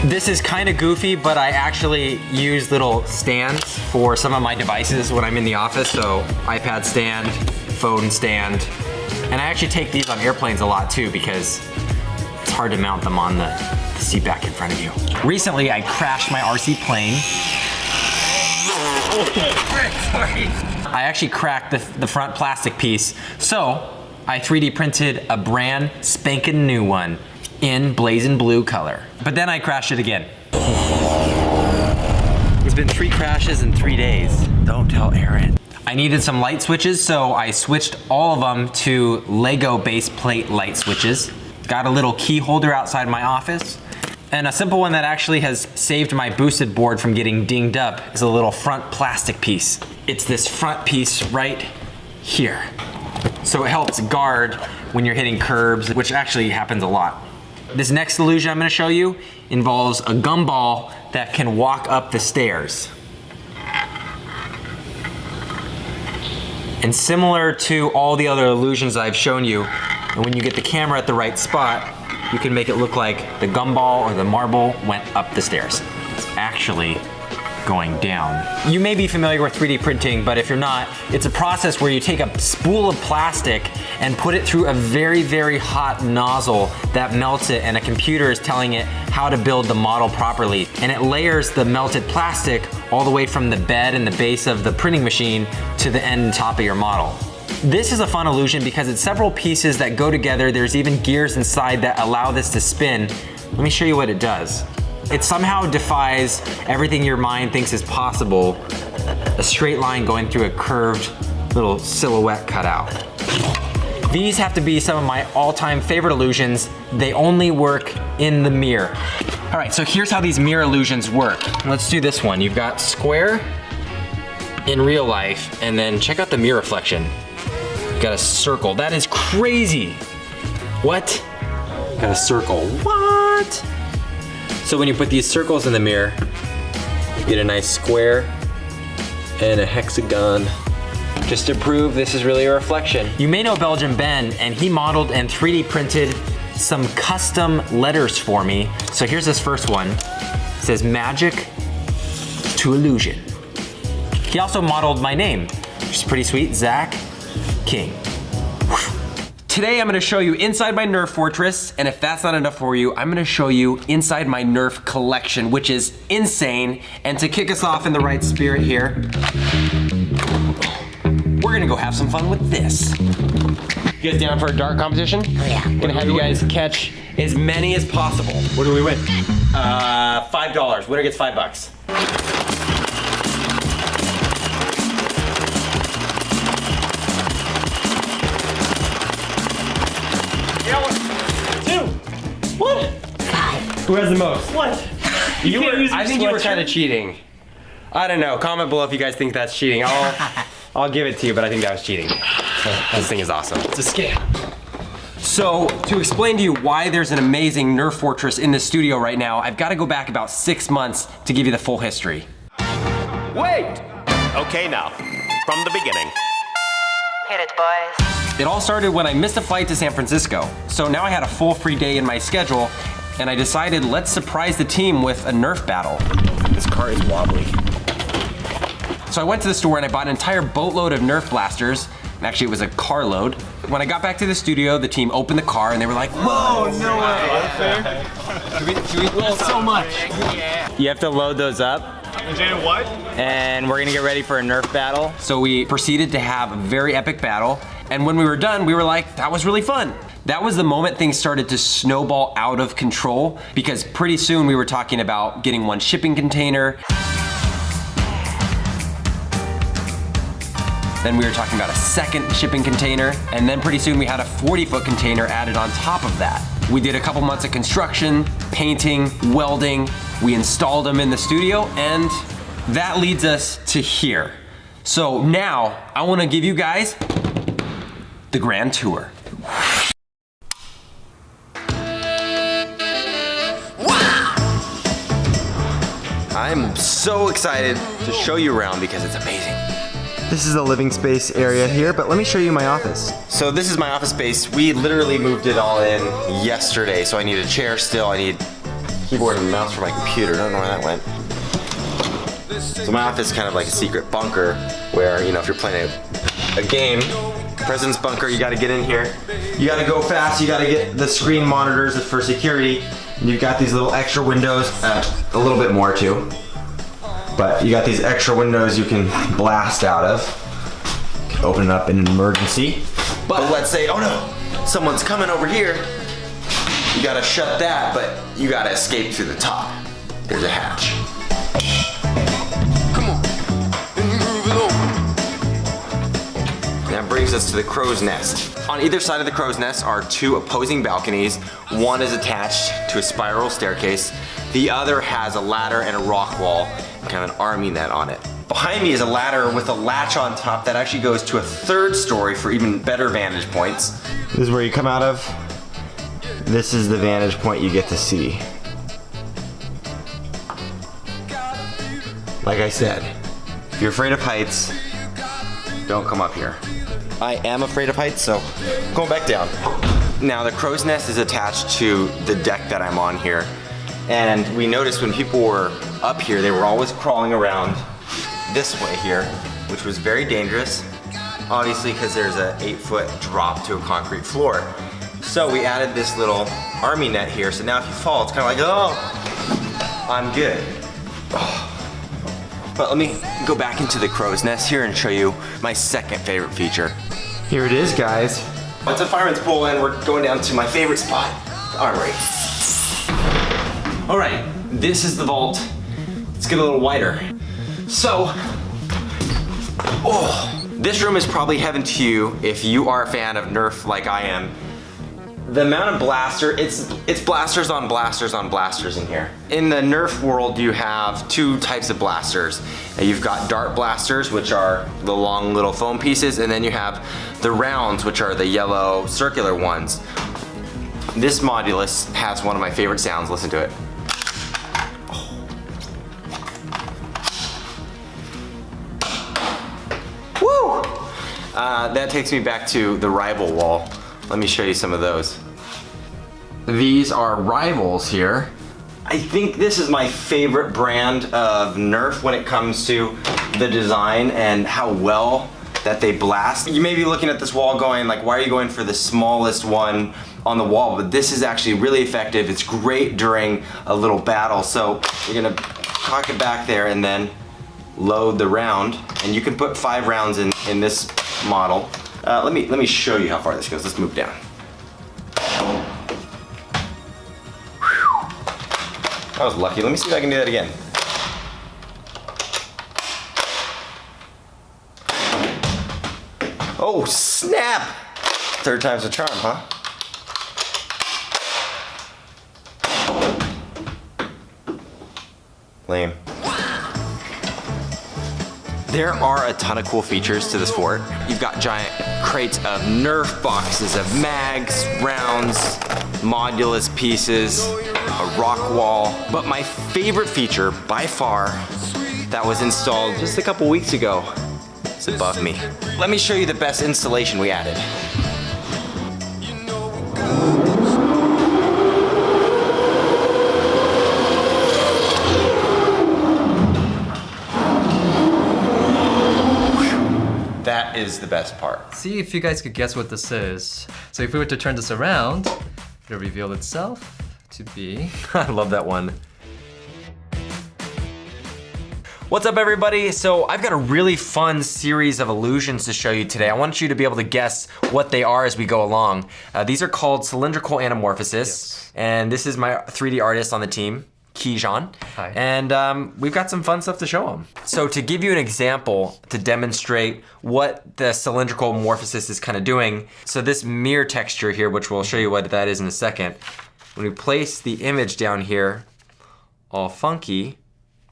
This is kind of goofy, but I actually use little stands for some of my devices when I'm in the office. So iPad stand, phone stand, and I actually take these on airplanes a lot too because it's hard to mount them on the seat back in front of you. Recently, I crashed my RC plane. I actually cracked the front plastic piece, so I 3D printed a brand spanking new one in blazing blue color. But then I crashed it again. It's been 3 crashes in 3 days. Don't tell Aaron. I needed some light switches, so I switched all of them to Lego base plate light switches. Got a little key holder outside my office. And a simple one that actually has saved my boosted board from getting dinged up is a little front plastic piece. It's this front piece right here. So it helps guard when you're hitting curbs, which actually happens a lot. This next illusion I'm gonna show you involves a gumball that can walk up the stairs. And similar to all the other illusions I've shown you, and when you get the camera at the right spot, you can make it look like the gumball or the marble went up the stairs. It's actually going down. You may be familiar with 3D printing, but if you're not, it's a process where you take a spool of plastic and put it through a very, very hot nozzle that melts it, and a computer is telling it how to build the model properly. And it layers the melted plastic all the way from the bed and the base of the printing machine to the end and top of your model. This is a fun illusion because it's several pieces that go together. There's even gears inside that allow this to spin. Let me show you what it does. It somehow defies everything your mind thinks is possible. A straight line going through a curved little silhouette cutout. These have to be some of my all-time favorite illusions. They only work in the mirror. All right, so here's how these mirror illusions work. Let's do this one. You've got square in real life, and then check out the mirror reflection. You've got a circle. That is crazy. What? Got a circle. What? So when you put these circles in the mirror, you get a nice square and a hexagon. Just to prove this is really a reflection. You may know Belgian Ben, and he modeled and 3D printed some custom letters for me. So here's this first one. It says magic to illusion. He also modeled my name, which is pretty sweet, Zach King. Today I'm gonna show you inside my Nerf fortress, and if that's not enough for you, I'm gonna show you inside my Nerf collection, which is insane. And to kick us off in the right spirit here, we're gonna go have some fun with this. You guys down for a dart competition? Oh yeah. Gonna have you guys catch as many as possible. What do we win? $5. Winner gets $5. Who has the most? What? I think you were kind of cheating. I don't know. Comment below if you guys think that's cheating. I'll give it to you, but I think that was cheating. This thing is awesome. It's a scam. So, to explain to you why there's an amazing Nerf fortress in the studio right now, I've got to go back about 6 months to give you the full history. Wait! Okay, now, from the beginning. Hit it, boys. It all started when I missed a flight to San Francisco. So now I had a full free day in my schedule, and I decided let's surprise the team with a Nerf battle. This car is wobbly. So I went to the store and I bought an entire boatload of Nerf blasters. Actually, it was a carload. When I got back to the studio, the team opened the car and they were like, whoa, no way. Should we so much. You have to load those up. Jada, what? And we're gonna get ready for a Nerf battle. So we proceeded to have a very epic battle. And when we were done, we were like, that was really fun. That was the moment things started to snowball out of control, because pretty soon we were talking about getting one shipping container. Then we were talking about a second shipping container, and then pretty soon we had a 40-foot container added on top of that. We did a couple months of construction, painting, welding. We installed them in the studio, and that leads us to here. So now I want to give you guys the grand tour. I'm so excited to show you around because it's amazing. This is the living space area here, but let me show you my office. So this is my office space. We literally moved it all in yesterday, so I need a chair still. I need keyboard and mouse for my computer. I don't know where that went. So my office is kind of like a secret bunker where, you know, if you're playing a game, President's bunker, you gotta get in here. You gotta go fast, you gotta get the screen monitors for security. And you've got these little extra windows, a little bit more too. But you got these extra windows you can blast out of. Open it up in an emergency. But let's say, oh no, someone's coming over here. You gotta shut that, but you gotta escape through the top. There's a hatch. Come on, move it over. That brings us to the crow's nest. On either side of the crow's nest are two opposing balconies. One is attached to a spiral staircase. The other has a ladder and a rock wall, kind of an army net on it. Behind me is a ladder with a latch on top that actually goes to a third story for even better vantage points. This is where you come out of. This is the vantage point you get to see. Like I said, if you're afraid of heights, don't come up here. I am afraid of heights, so I'm going back down. Now the crow's nest is attached to the deck that I'm on here. And we noticed when people were up here, they were always crawling around this way here, which was very dangerous. Obviously, because there's an 8-foot drop to a concrete floor. So we added this little army net here. So now if you fall, it's kind of like, oh, I'm good. Oh. But let me go back into the crow's nest here and show you my second favorite feature. Here it is, guys. It's a fireman's pool and we're going down to my favorite spot, the armory. All right, this is the vault. Let's get a little wider. So, this room is probably heaven to you if you are a fan of Nerf like I am. The amount of blaster, it's blasters on blasters on blasters in here. In the Nerf world, you have two types of blasters. You've got dart blasters, which are the long little foam pieces, and then you have the rounds, which are the yellow circular ones. This modulus has one of my favorite sounds. Listen to it. Woo! That takes me back to the rival wall. Let me show you some of those. These are rivals here. I think this is my favorite brand of Nerf when it comes to the design and how well that they blast. You may be looking at this wall going like, why are you going for the smallest one on the wall? But this is actually really effective. It's great during a little battle. So you're gonna cock it back there and then load the round. And you can put 5 rounds in this model. Let me show you how far this goes. Let's move down. That was lucky. Let me see if I can do that again. Oh, snap! 3rd time's a charm, huh? Lame. There are a ton of cool features to this fort. You've got giant crates of Nerf boxes of mags, rounds, modulus pieces, a rock wall. But my favorite feature by far that was installed just a couple weeks ago is above me. Let me show you the best installation we added. That is the best part. See if you guys could guess what this is. So if we were to turn this around, it'll reveal itself to be... I love that one. What's up, everybody? So I've got a really fun series of illusions to show you today. I want you to be able to guess what they are as we go along. These are called cylindrical anamorphosis, and this is my 3D artist on the team, Kijan. Hi. And we've got some fun stuff to show them. So to give you an example to demonstrate what the cylindrical morphosis is kind of doing, so this mirror texture here, which we'll show you what that is in a second, when we place the image down here, all funky,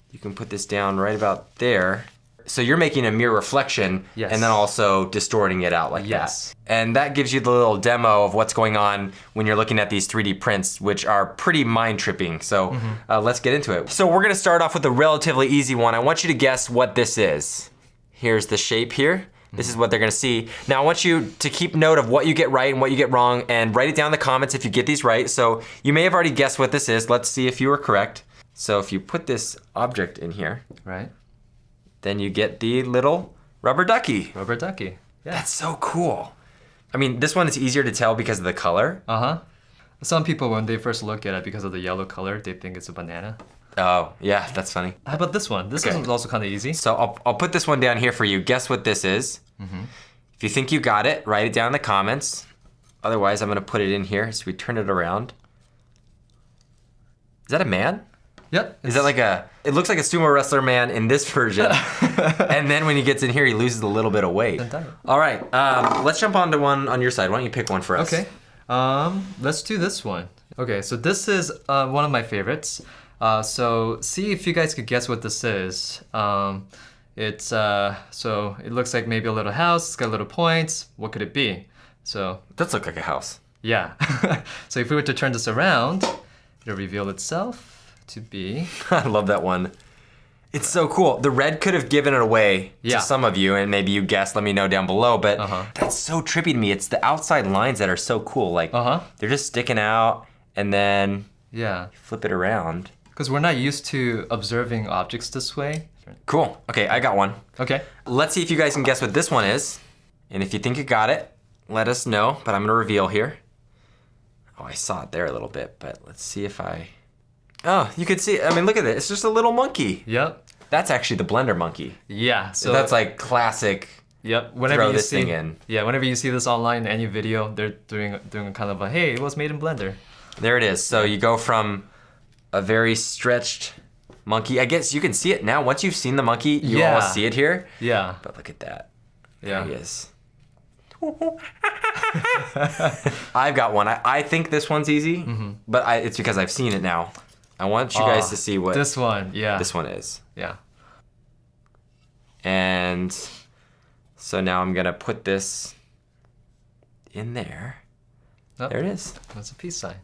you can put this down right about there. So you're making a mirror reflection Yes. and then also distorting it out like Yes. that. And that gives you the little demo of what's going on when you're looking at these 3D prints, which are pretty mind-tripping. So let's get into it. So we're gonna start off with a relatively easy one. I want you to guess what this is. Here's the shape here. This is what they're gonna see. Now I want you to keep note of what you get right and what you get wrong and write it down in the comments if you get these right. So you may have already guessed what this is. Let's see if you were correct. So if you put this object in here, Right? then you get the little rubber ducky. Rubber ducky. Yeah. That's so cool. I mean, this one is easier to tell because of the color. Uh-huh. Some people, when they first look at it because of the yellow color, they think it's a banana. Oh, yeah, that's funny. How about this one? This Okay. is also kind of easy. So I'll put this one down here for you. Guess what this is. If you think you got it, write it down in the comments. Otherwise, I'm gonna put it in here. So we turn it around. Is that a man? Yep. Is that like it looks like a sumo wrestler man in this version. And then when he gets in here, he loses a little bit of weight. All right, let's jump on to one on your side. Why don't you pick one for us? Okay. Let's do this one. Okay, so this is one of my favorites. So see if you guys could guess what this is. It's so it looks like maybe a little house. It's got little points. What could it be? So Does look like a house. yeah. So if we were to turn this around, it'll reveal itself to be... I love that one. It's so cool. The red could have given it away Yeah. to some of you, and maybe you guessed, let me know down below, but that's so trippy to me. It's the outside lines that are so cool. Like, they're just sticking out, and then Yeah. flip it around. Because we're not used to observing objects this way. Cool. Okay, I got one. Okay. Let's see if you guys can guess what this one is. And if you think you got it, let us know, but I'm gonna reveal here. Oh, I saw it there a little bit, but let's see if I... Oh, you could see it. I mean, look at it. It's just a little monkey. Yep. That's actually the Blender monkey. Yeah. So That's like classic. Yep. Whenever Throw you this see, thing in. Yeah. Whenever you see this online in any video, they're doing kind of a hey, it was made in Blender. There it is. So you go from a very stretched monkey. I guess you can see it now. Once you've seen the monkey, you Yeah. always see it here. Yeah. But look at that. Yeah. There he is. I've got one. I think this one's easy, but it's because I've seen it now. I want you guys to see what This one. Yeah. this one is. Yeah. And so now I'm gonna put this in there. Oh, There it is. That's a peace sign.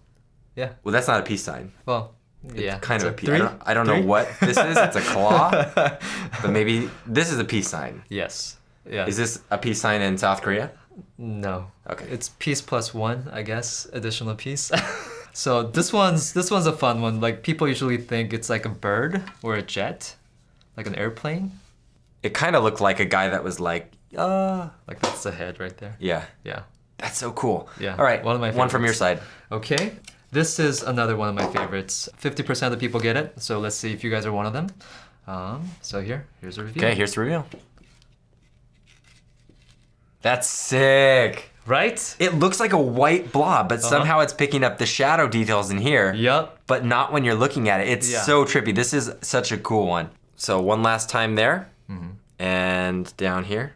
Yeah. Well, that's not a peace sign. Well. Yeah. Kind It's of a peace. three? I don't know what this is. It's a claw, but maybe this is a peace sign. Yes. Yeah. Is this a peace sign in South Korea? No. Okay. It's peace plus one, I guess. Additional piece. So this one's a fun one. Like people usually think it's like a bird or a jet, like an airplane. It kind of looked like a guy that was like, Like that's the head right there. yeah. Yeah. That's so cool. Yeah, All right. one of my One from your side. Okay. This is another one of my favorites. 50% of the people get it. So let's see if you guys are one of them. So here's a review. Okay, here's the reveal. That's sick. Right? It looks like a white blob, but somehow it's picking up the shadow details in here. Yup. But not when you're looking at it. It's Yeah. so trippy. This is such a cool one. So one last time there. And down here.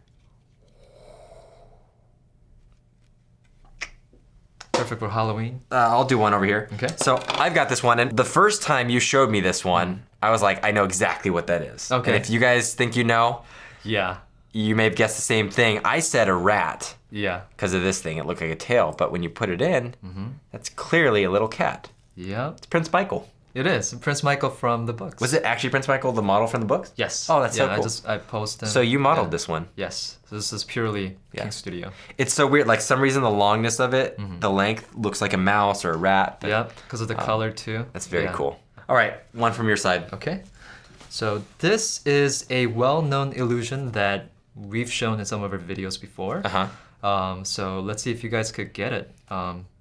Perfect for Halloween. I'll do one over here. Okay. So I've got this one, and the first time you showed me this one, I was like, I know exactly what that is. Okay. And if you guys think you know, Yeah. you may have guessed the same thing. I said a rat Yeah. because of this thing. It looked like a tail, but when you put it in, that's clearly a little cat. Yep. It's Prince Michael. It is. Prince Michael from the books. Was it actually Prince Michael, the model from the books? Yes. Oh, that's so cool. I posted. So you modeled this one. Yes. So this is purely Yeah. King Studio. It's so weird. Like some reason, the longness of it, the length looks like a mouse or a rat. But Yep. Because of the color too. That's very Yeah. cool. All right, one from your side. Okay. So this is a well-known illusion that we've shown in some of our videos before. So let's see if you guys could get it.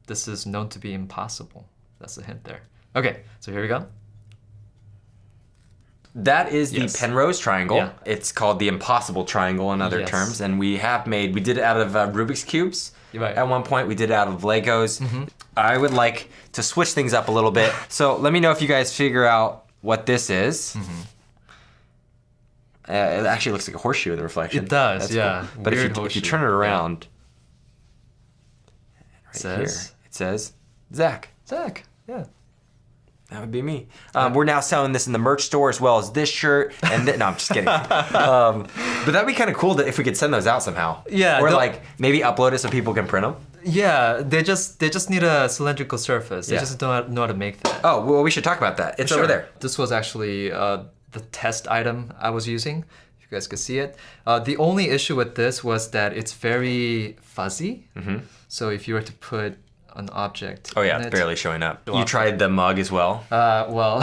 This is known to be impossible. That's the hint there. Okay, so here we go. That is the Penrose triangle. Yeah. It's called the impossible triangle in other terms. And we did it out of Rubik's Cubes. Right. At one point, we did it out of Legos. I would like to switch things up a little bit. So let me know if you guys figure out what this is. It actually looks like a horseshoe in the reflection. It does, That's yeah. cool. But if you turn it around, right here, Says? it says Zach. Zach, yeah. That would be me. We're now selling this in the merch store as well as this shirt. And no, I'm just kidding. But that'd be kind of cool if we could send those out somehow. Yeah, Or like maybe upload it so people can print them. Yeah, they just need a cylindrical surface. They just don't know how to make that. Oh, well, we should talk about that. It's over there. This was actually the test item I was using. If you guys could see it. The only issue with this was that it's very fuzzy. So if you were to put an object. Oh yeah, in it's it, barely showing up. You tried the mug as well? Well,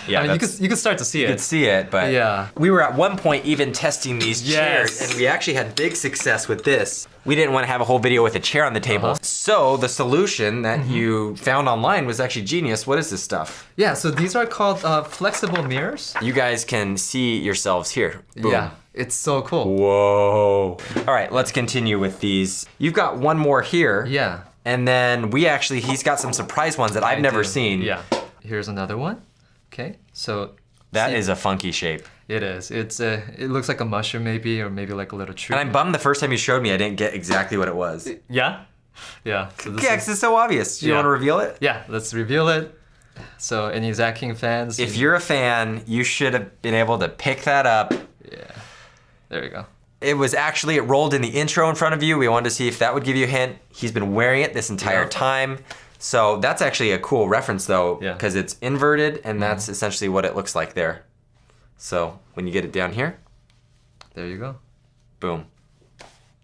Yeah, I mean, you could start to see it. You could see it, but Yeah. we were at one point even testing these chairs, Yes. and we actually had big success with this. We didn't want to have a whole video with a chair on the table. So the solution that you found online was actually genius. What is this stuff? Yeah, so these are called flexible mirrors. You guys can see yourselves here. Boom. Yeah, it's so cool. Whoa. All right, let's continue with these. You've got one more here. Yeah. And then he's got some surprise ones that I've never seen. Yeah. Here's another one. Okay, so That is a funky shape. it is. It looks like a mushroom maybe, or maybe like a little tree. And I'm bummed the first time you showed me I didn't get exactly what it was. Yeah. Yeah. So this Yeah, is- because it's so obvious. Do you want to reveal it? Yeah, let's reveal it. So any Zach King fans? If you're a fan, you should have been able to pick that up. Yeah. There you go. It rolled in the intro in front of you. We wanted to see if that would give you a hint. He's been wearing it this entire time. So that's actually a cool reference though, because it's inverted and that's essentially what it looks like there. So when you get it down here, there you go. Boom.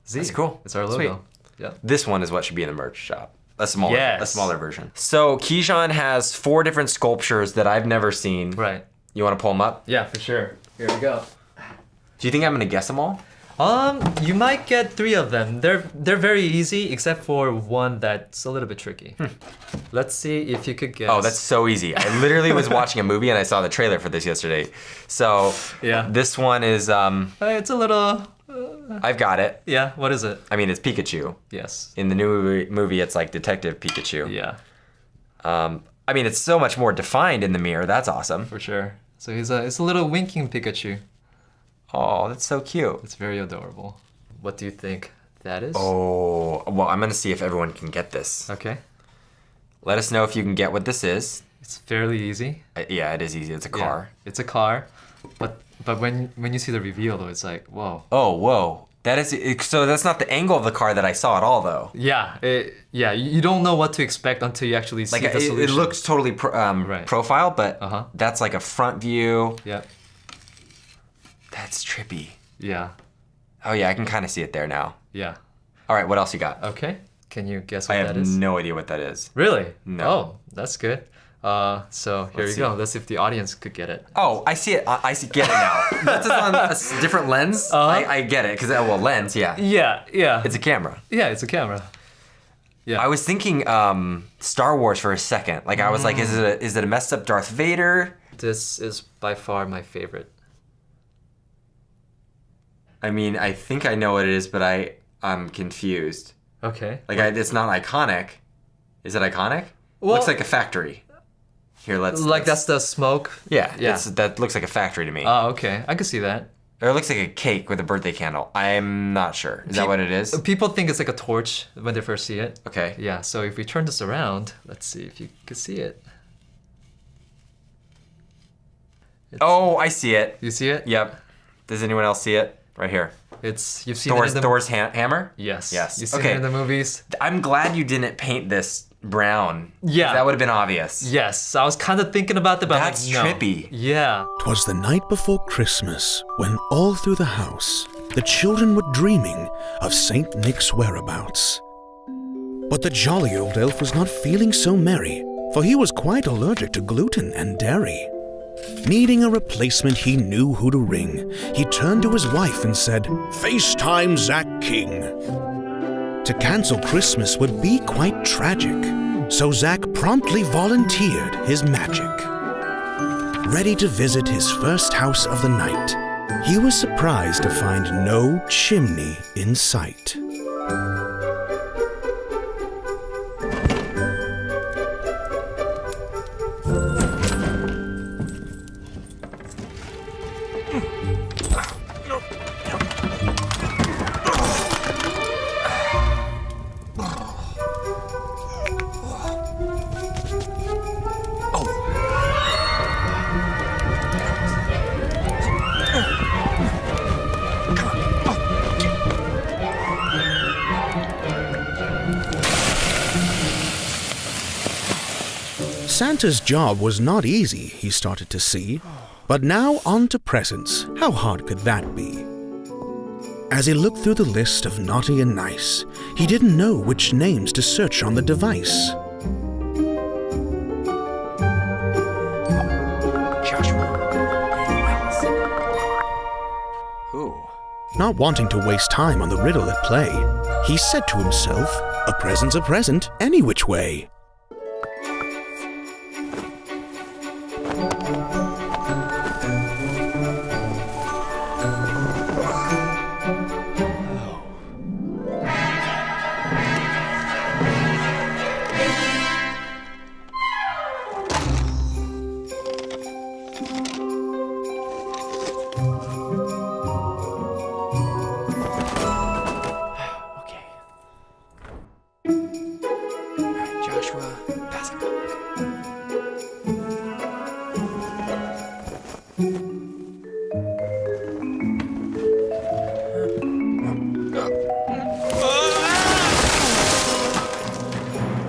Z. That's cool. It's our logo. Yeah. This one is what should be in the merch shop. A smaller version. So Kijan has 4 different sculptures that I've never seen. Right. You want to pull them up? Yeah, for sure. Here we go. Do you think I'm gonna guess them all? You might get 3 of them. They're very easy, except for one that's a little bit tricky. Let's see if you could guess. Oh, that's so easy. I literally was watching a movie and I saw the trailer for this yesterday. So this one is it's a little. I've got it. Yeah. What is it? I mean, it's Pikachu. Yes. In the new movie, it's like Detective Pikachu. Yeah. I mean, it's so much more defined in the mirror. That's awesome. For sure. So it's a little winking Pikachu. Oh, that's so cute. It's very adorable. What do you think that is? Oh, well, I'm gonna see if everyone can get this. Okay. Let us know if you can get what this is. It's fairly easy. Yeah, it is easy. It's a car. Yeah, it's a car, but when you see the reveal though, it's like whoa. Oh, whoa. That is so. That's not the angle of the car that I saw at all, though. Yeah, you don't know what to expect until you actually see the solution. It looks totally profile, but that's like a front view. Yeah. That's trippy. Yeah. Oh yeah, I can kind of see it there now. Yeah. All right, what else you got? Okay. Can you guess what I that have is? no idea what that is. Really? No. Oh, that's good. So here Let's you go. see. Let's see if the audience could get it. Oh, I see it. Get it now. That's on a different lens. I get it because lens. Yeah. Yeah. Yeah. It's a camera. Yeah, it's a camera. Yeah. I was thinking Star Wars for a second. Like I was like, is it a messed up Darth Vader? This is by far my favorite. I mean, I think I know what it is, but I'm confused. Okay. Like it's not iconic. Is it iconic? Well, looks like a factory. Here, that's the smoke. Yeah. Yeah. That looks like a factory to me. Oh, okay. I can see that. Or it looks like a cake with a birthday candle. I'm not sure. Is that what it is? People think it's like a torch when they first see it. Okay. Yeah. So if we turn this around, let's see if you can see it. Oh, I see it. You see it? Yep. Does anyone else see it? Right here. You've seen it in the Thor's hammer? Yes. Yes. You've seen it in the movies. I'm glad you didn't paint this brown. Yeah. That would have been obvious. Yes. I was kind of thinking about that, but That's I'm like, no. trippy. Yeah. 'Twas the night before Christmas, when all through the house the children were dreaming of Saint Nick's whereabouts. But the jolly old elf was not feeling so merry, for he was quite allergic to gluten and dairy. Needing a replacement, he knew who to ring. He turned to his wife and said, "FaceTime Zach King." To cancel Christmas would be quite tragic, so Zach promptly volunteered his magic. Ready to visit his first house of the night, he was surprised to find no chimney in sight. Santa's job was not easy, he started to see. But now on to presents. How hard could that be? As he looked through the list of naughty and nice, he didn't know which names to search on the device. Not wanting to waste time on the riddle at play, he said to himself, "A present's a present, any which way."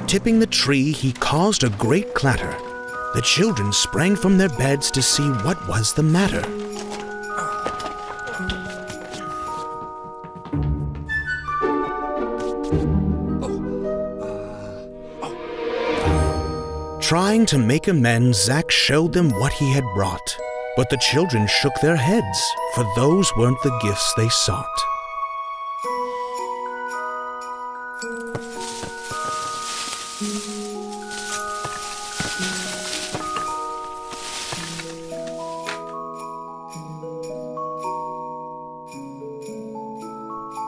Tipping the tree, he caused a great clatter. The children sprang from their beds to see what was the matter. Trying to make amends, Zach showed them what he had brought. But the children shook their heads, for those weren't the gifts they sought.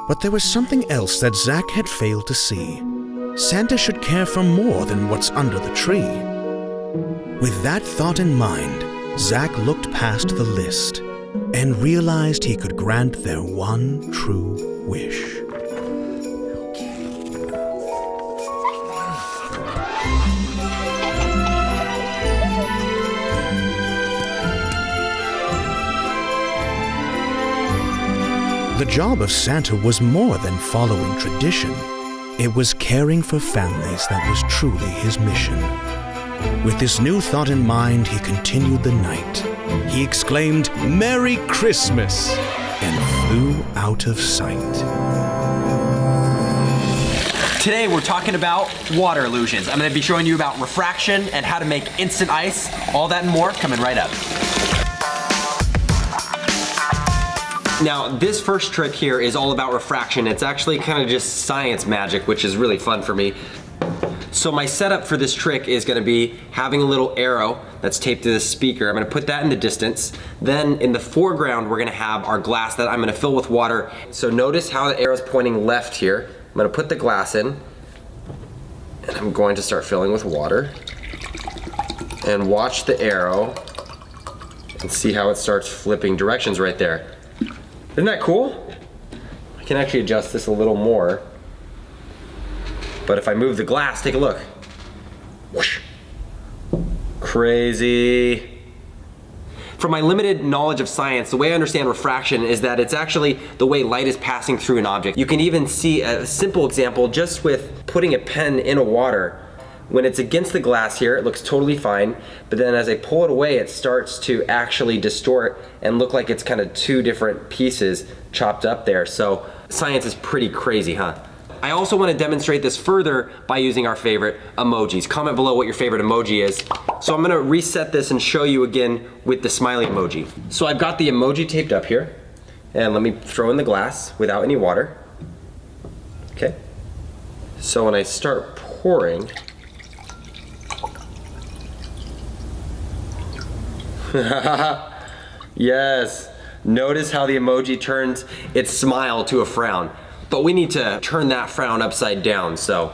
But there was something else that Zach had failed to see. Santa should care for more than what's under the tree. With that thought in mind, Zach looked past the list and realized he could grant their one true wish. The job of Santa was more than following tradition. It was caring for families that was truly his mission. With this new thought in mind, he continued the night. He exclaimed, "Merry Christmas!" and flew out of sight. Today we're talking about water illusions. I'm gonna be showing you about refraction and how to make instant ice. All that and more coming right up. Now, this first trick here is all about refraction. It's actually kind of just science magic, which is really fun for me. So my setup for this trick is gonna be having a little arrow that's taped to the speaker. I'm gonna put that in the distance. Then in the foreground, we're gonna have our glass that I'm gonna fill with water. So notice how the arrow's pointing left here. I'm gonna put the glass in, and I'm going to start filling with water. And watch the arrow, and see how it starts flipping directions right there. Isn't that cool? I can actually adjust this a little more. But if I move the glass, take a look. Whoosh. Crazy. From my limited knowledge of science, the way I understand refraction is that it's actually the way light is passing through an object. You can even see a simple example just with putting a pen in a water. When it's against the glass here, it looks totally fine, but then as I pull it away, it starts to actually distort and look like it's kind of two different pieces chopped up there. So science is pretty crazy, huh? I also want to demonstrate this further by using our favorite emojis. Comment below what your favorite emoji is. So I'm gonna reset this and show you again with the smiley emoji. So I've got the emoji taped up here, and let me throw in the glass without any water. Okay. So when I start pouring, yes, notice how the emoji turns its smile to a frown. But we need to turn that frown upside down, so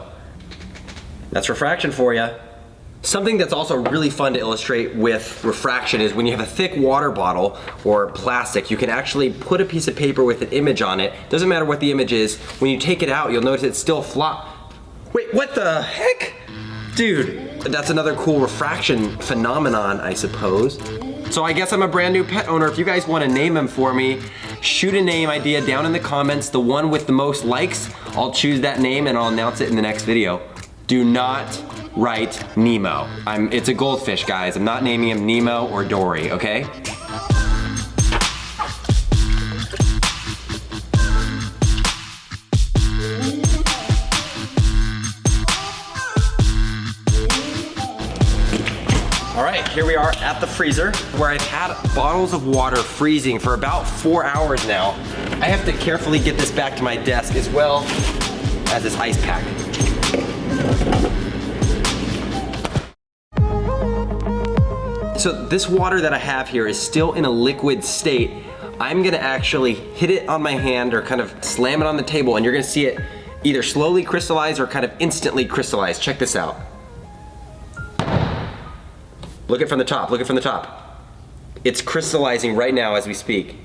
that's refraction for you. Something that's also really fun to illustrate with refraction is when you have a thick water bottle or plastic, you can actually put a piece of paper with an image on it. Doesn't matter what the image is. When you take it out, you'll notice it's still Wait, what the heck? Dude, that's another cool refraction phenomenon, I suppose. So I guess I'm a brand new pet owner. If you guys want to name them for me, shoot a name idea down in the comments. The one with the most likes, I'll choose that name and I'll announce it in the next video. Do not write Nemo. It's a goldfish, guys. I'm not naming him Nemo or Dory, okay? All right, here we are at the freezer where I've had bottles of water freezing for about 4 hours now. I have to carefully get this back to my desk as well as this ice pack. So this water that I have here is still in a liquid state. I'm gonna actually hit it on my hand or kind of slam it on the table, and you're gonna see it either slowly crystallize or kind of instantly crystallize. Check this out. Look it from the top, look it from the top. It's crystallizing right now as we speak.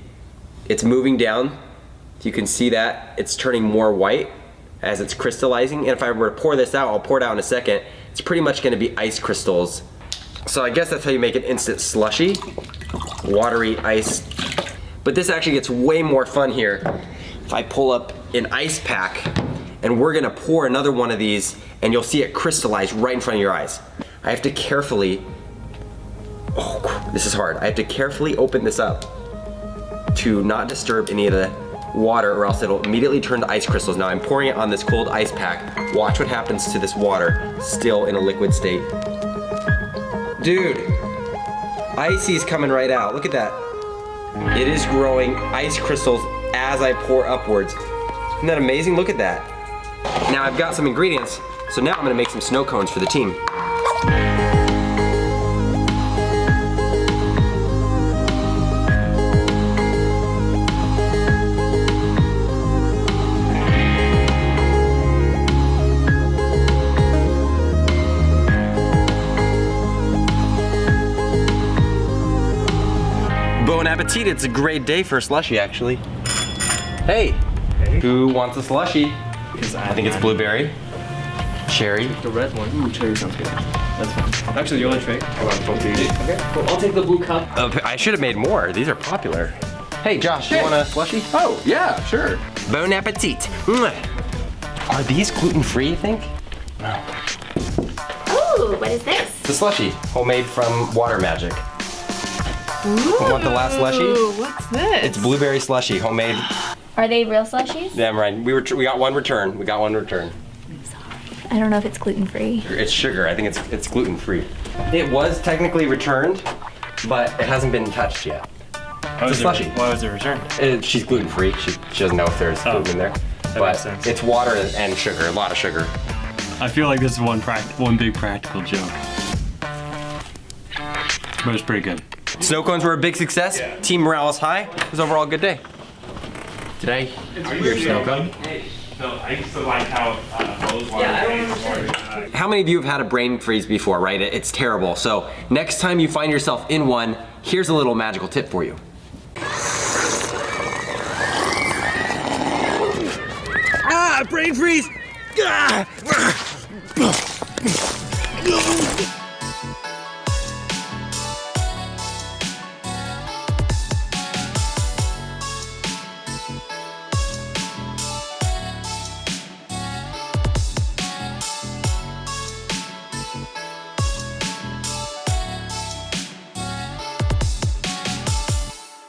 It's moving down. You can see that. It's turning more white as it's crystallizing. And if I were to pour this out, I'll pour it out in a second. It's pretty much gonna be ice crystals. So I guess that's how you make an instant slushy, watery ice. But this actually gets way more fun here. If I pull up an ice pack and we're gonna pour another one of these and you'll see it crystallize right in front of your eyes. I have to carefully, oh, this is hard. I have to carefully open this up to not disturb any of the water or else it'll immediately turn to ice crystals. Now I'm pouring it on this cold ice pack. Watch what happens to this water still in a liquid state. Dude, icy's coming right out. Look at that. It is growing ice crystals as I pour upwards. Isn't that amazing? Look at that. Now I've got some ingredients, so now I'm gonna make some snow cones for the team. Bon appetit, it's a great day for a slushie actually. Hey, who wants a slushie? I think it's blueberry, cherry. The red one. Ooh, cherry sounds good. That's fine. Actually, you want to trade? I want both of these. Okay, cool. I'll take the blue cup. I should have made more, these are popular. Hey Josh, you want a slushie? Oh, yeah, sure. Bon appetit. Mwah. Are these gluten-free, you think? Ooh, what is this? It's a slushie, homemade from Water Magic. Want the last slushie? What's this? It's blueberry slushie, homemade. Are they real slushies? Yeah, right. We got one return. We got one return. I don't know if it's gluten-free. It's sugar. I think it's gluten-free. It was technically returned, but it hasn't been touched yet. It's a slushie. Why was it returned? She's gluten-free. She doesn't know if there's gluten in there. That But makes sense. it's water and sugar. A lot of sugar. I feel like this is one big practical joke. But it's pretty good. Snow cones were a big success. Yeah. Team morale is high. It was overall a good day. Did I hear snow cone? No, I used to like how those water How many of you have had a brain freeze before, right? It's terrible. So next time you find yourself in one, here's a little magical tip for you. Ah, brain freeze! Ah!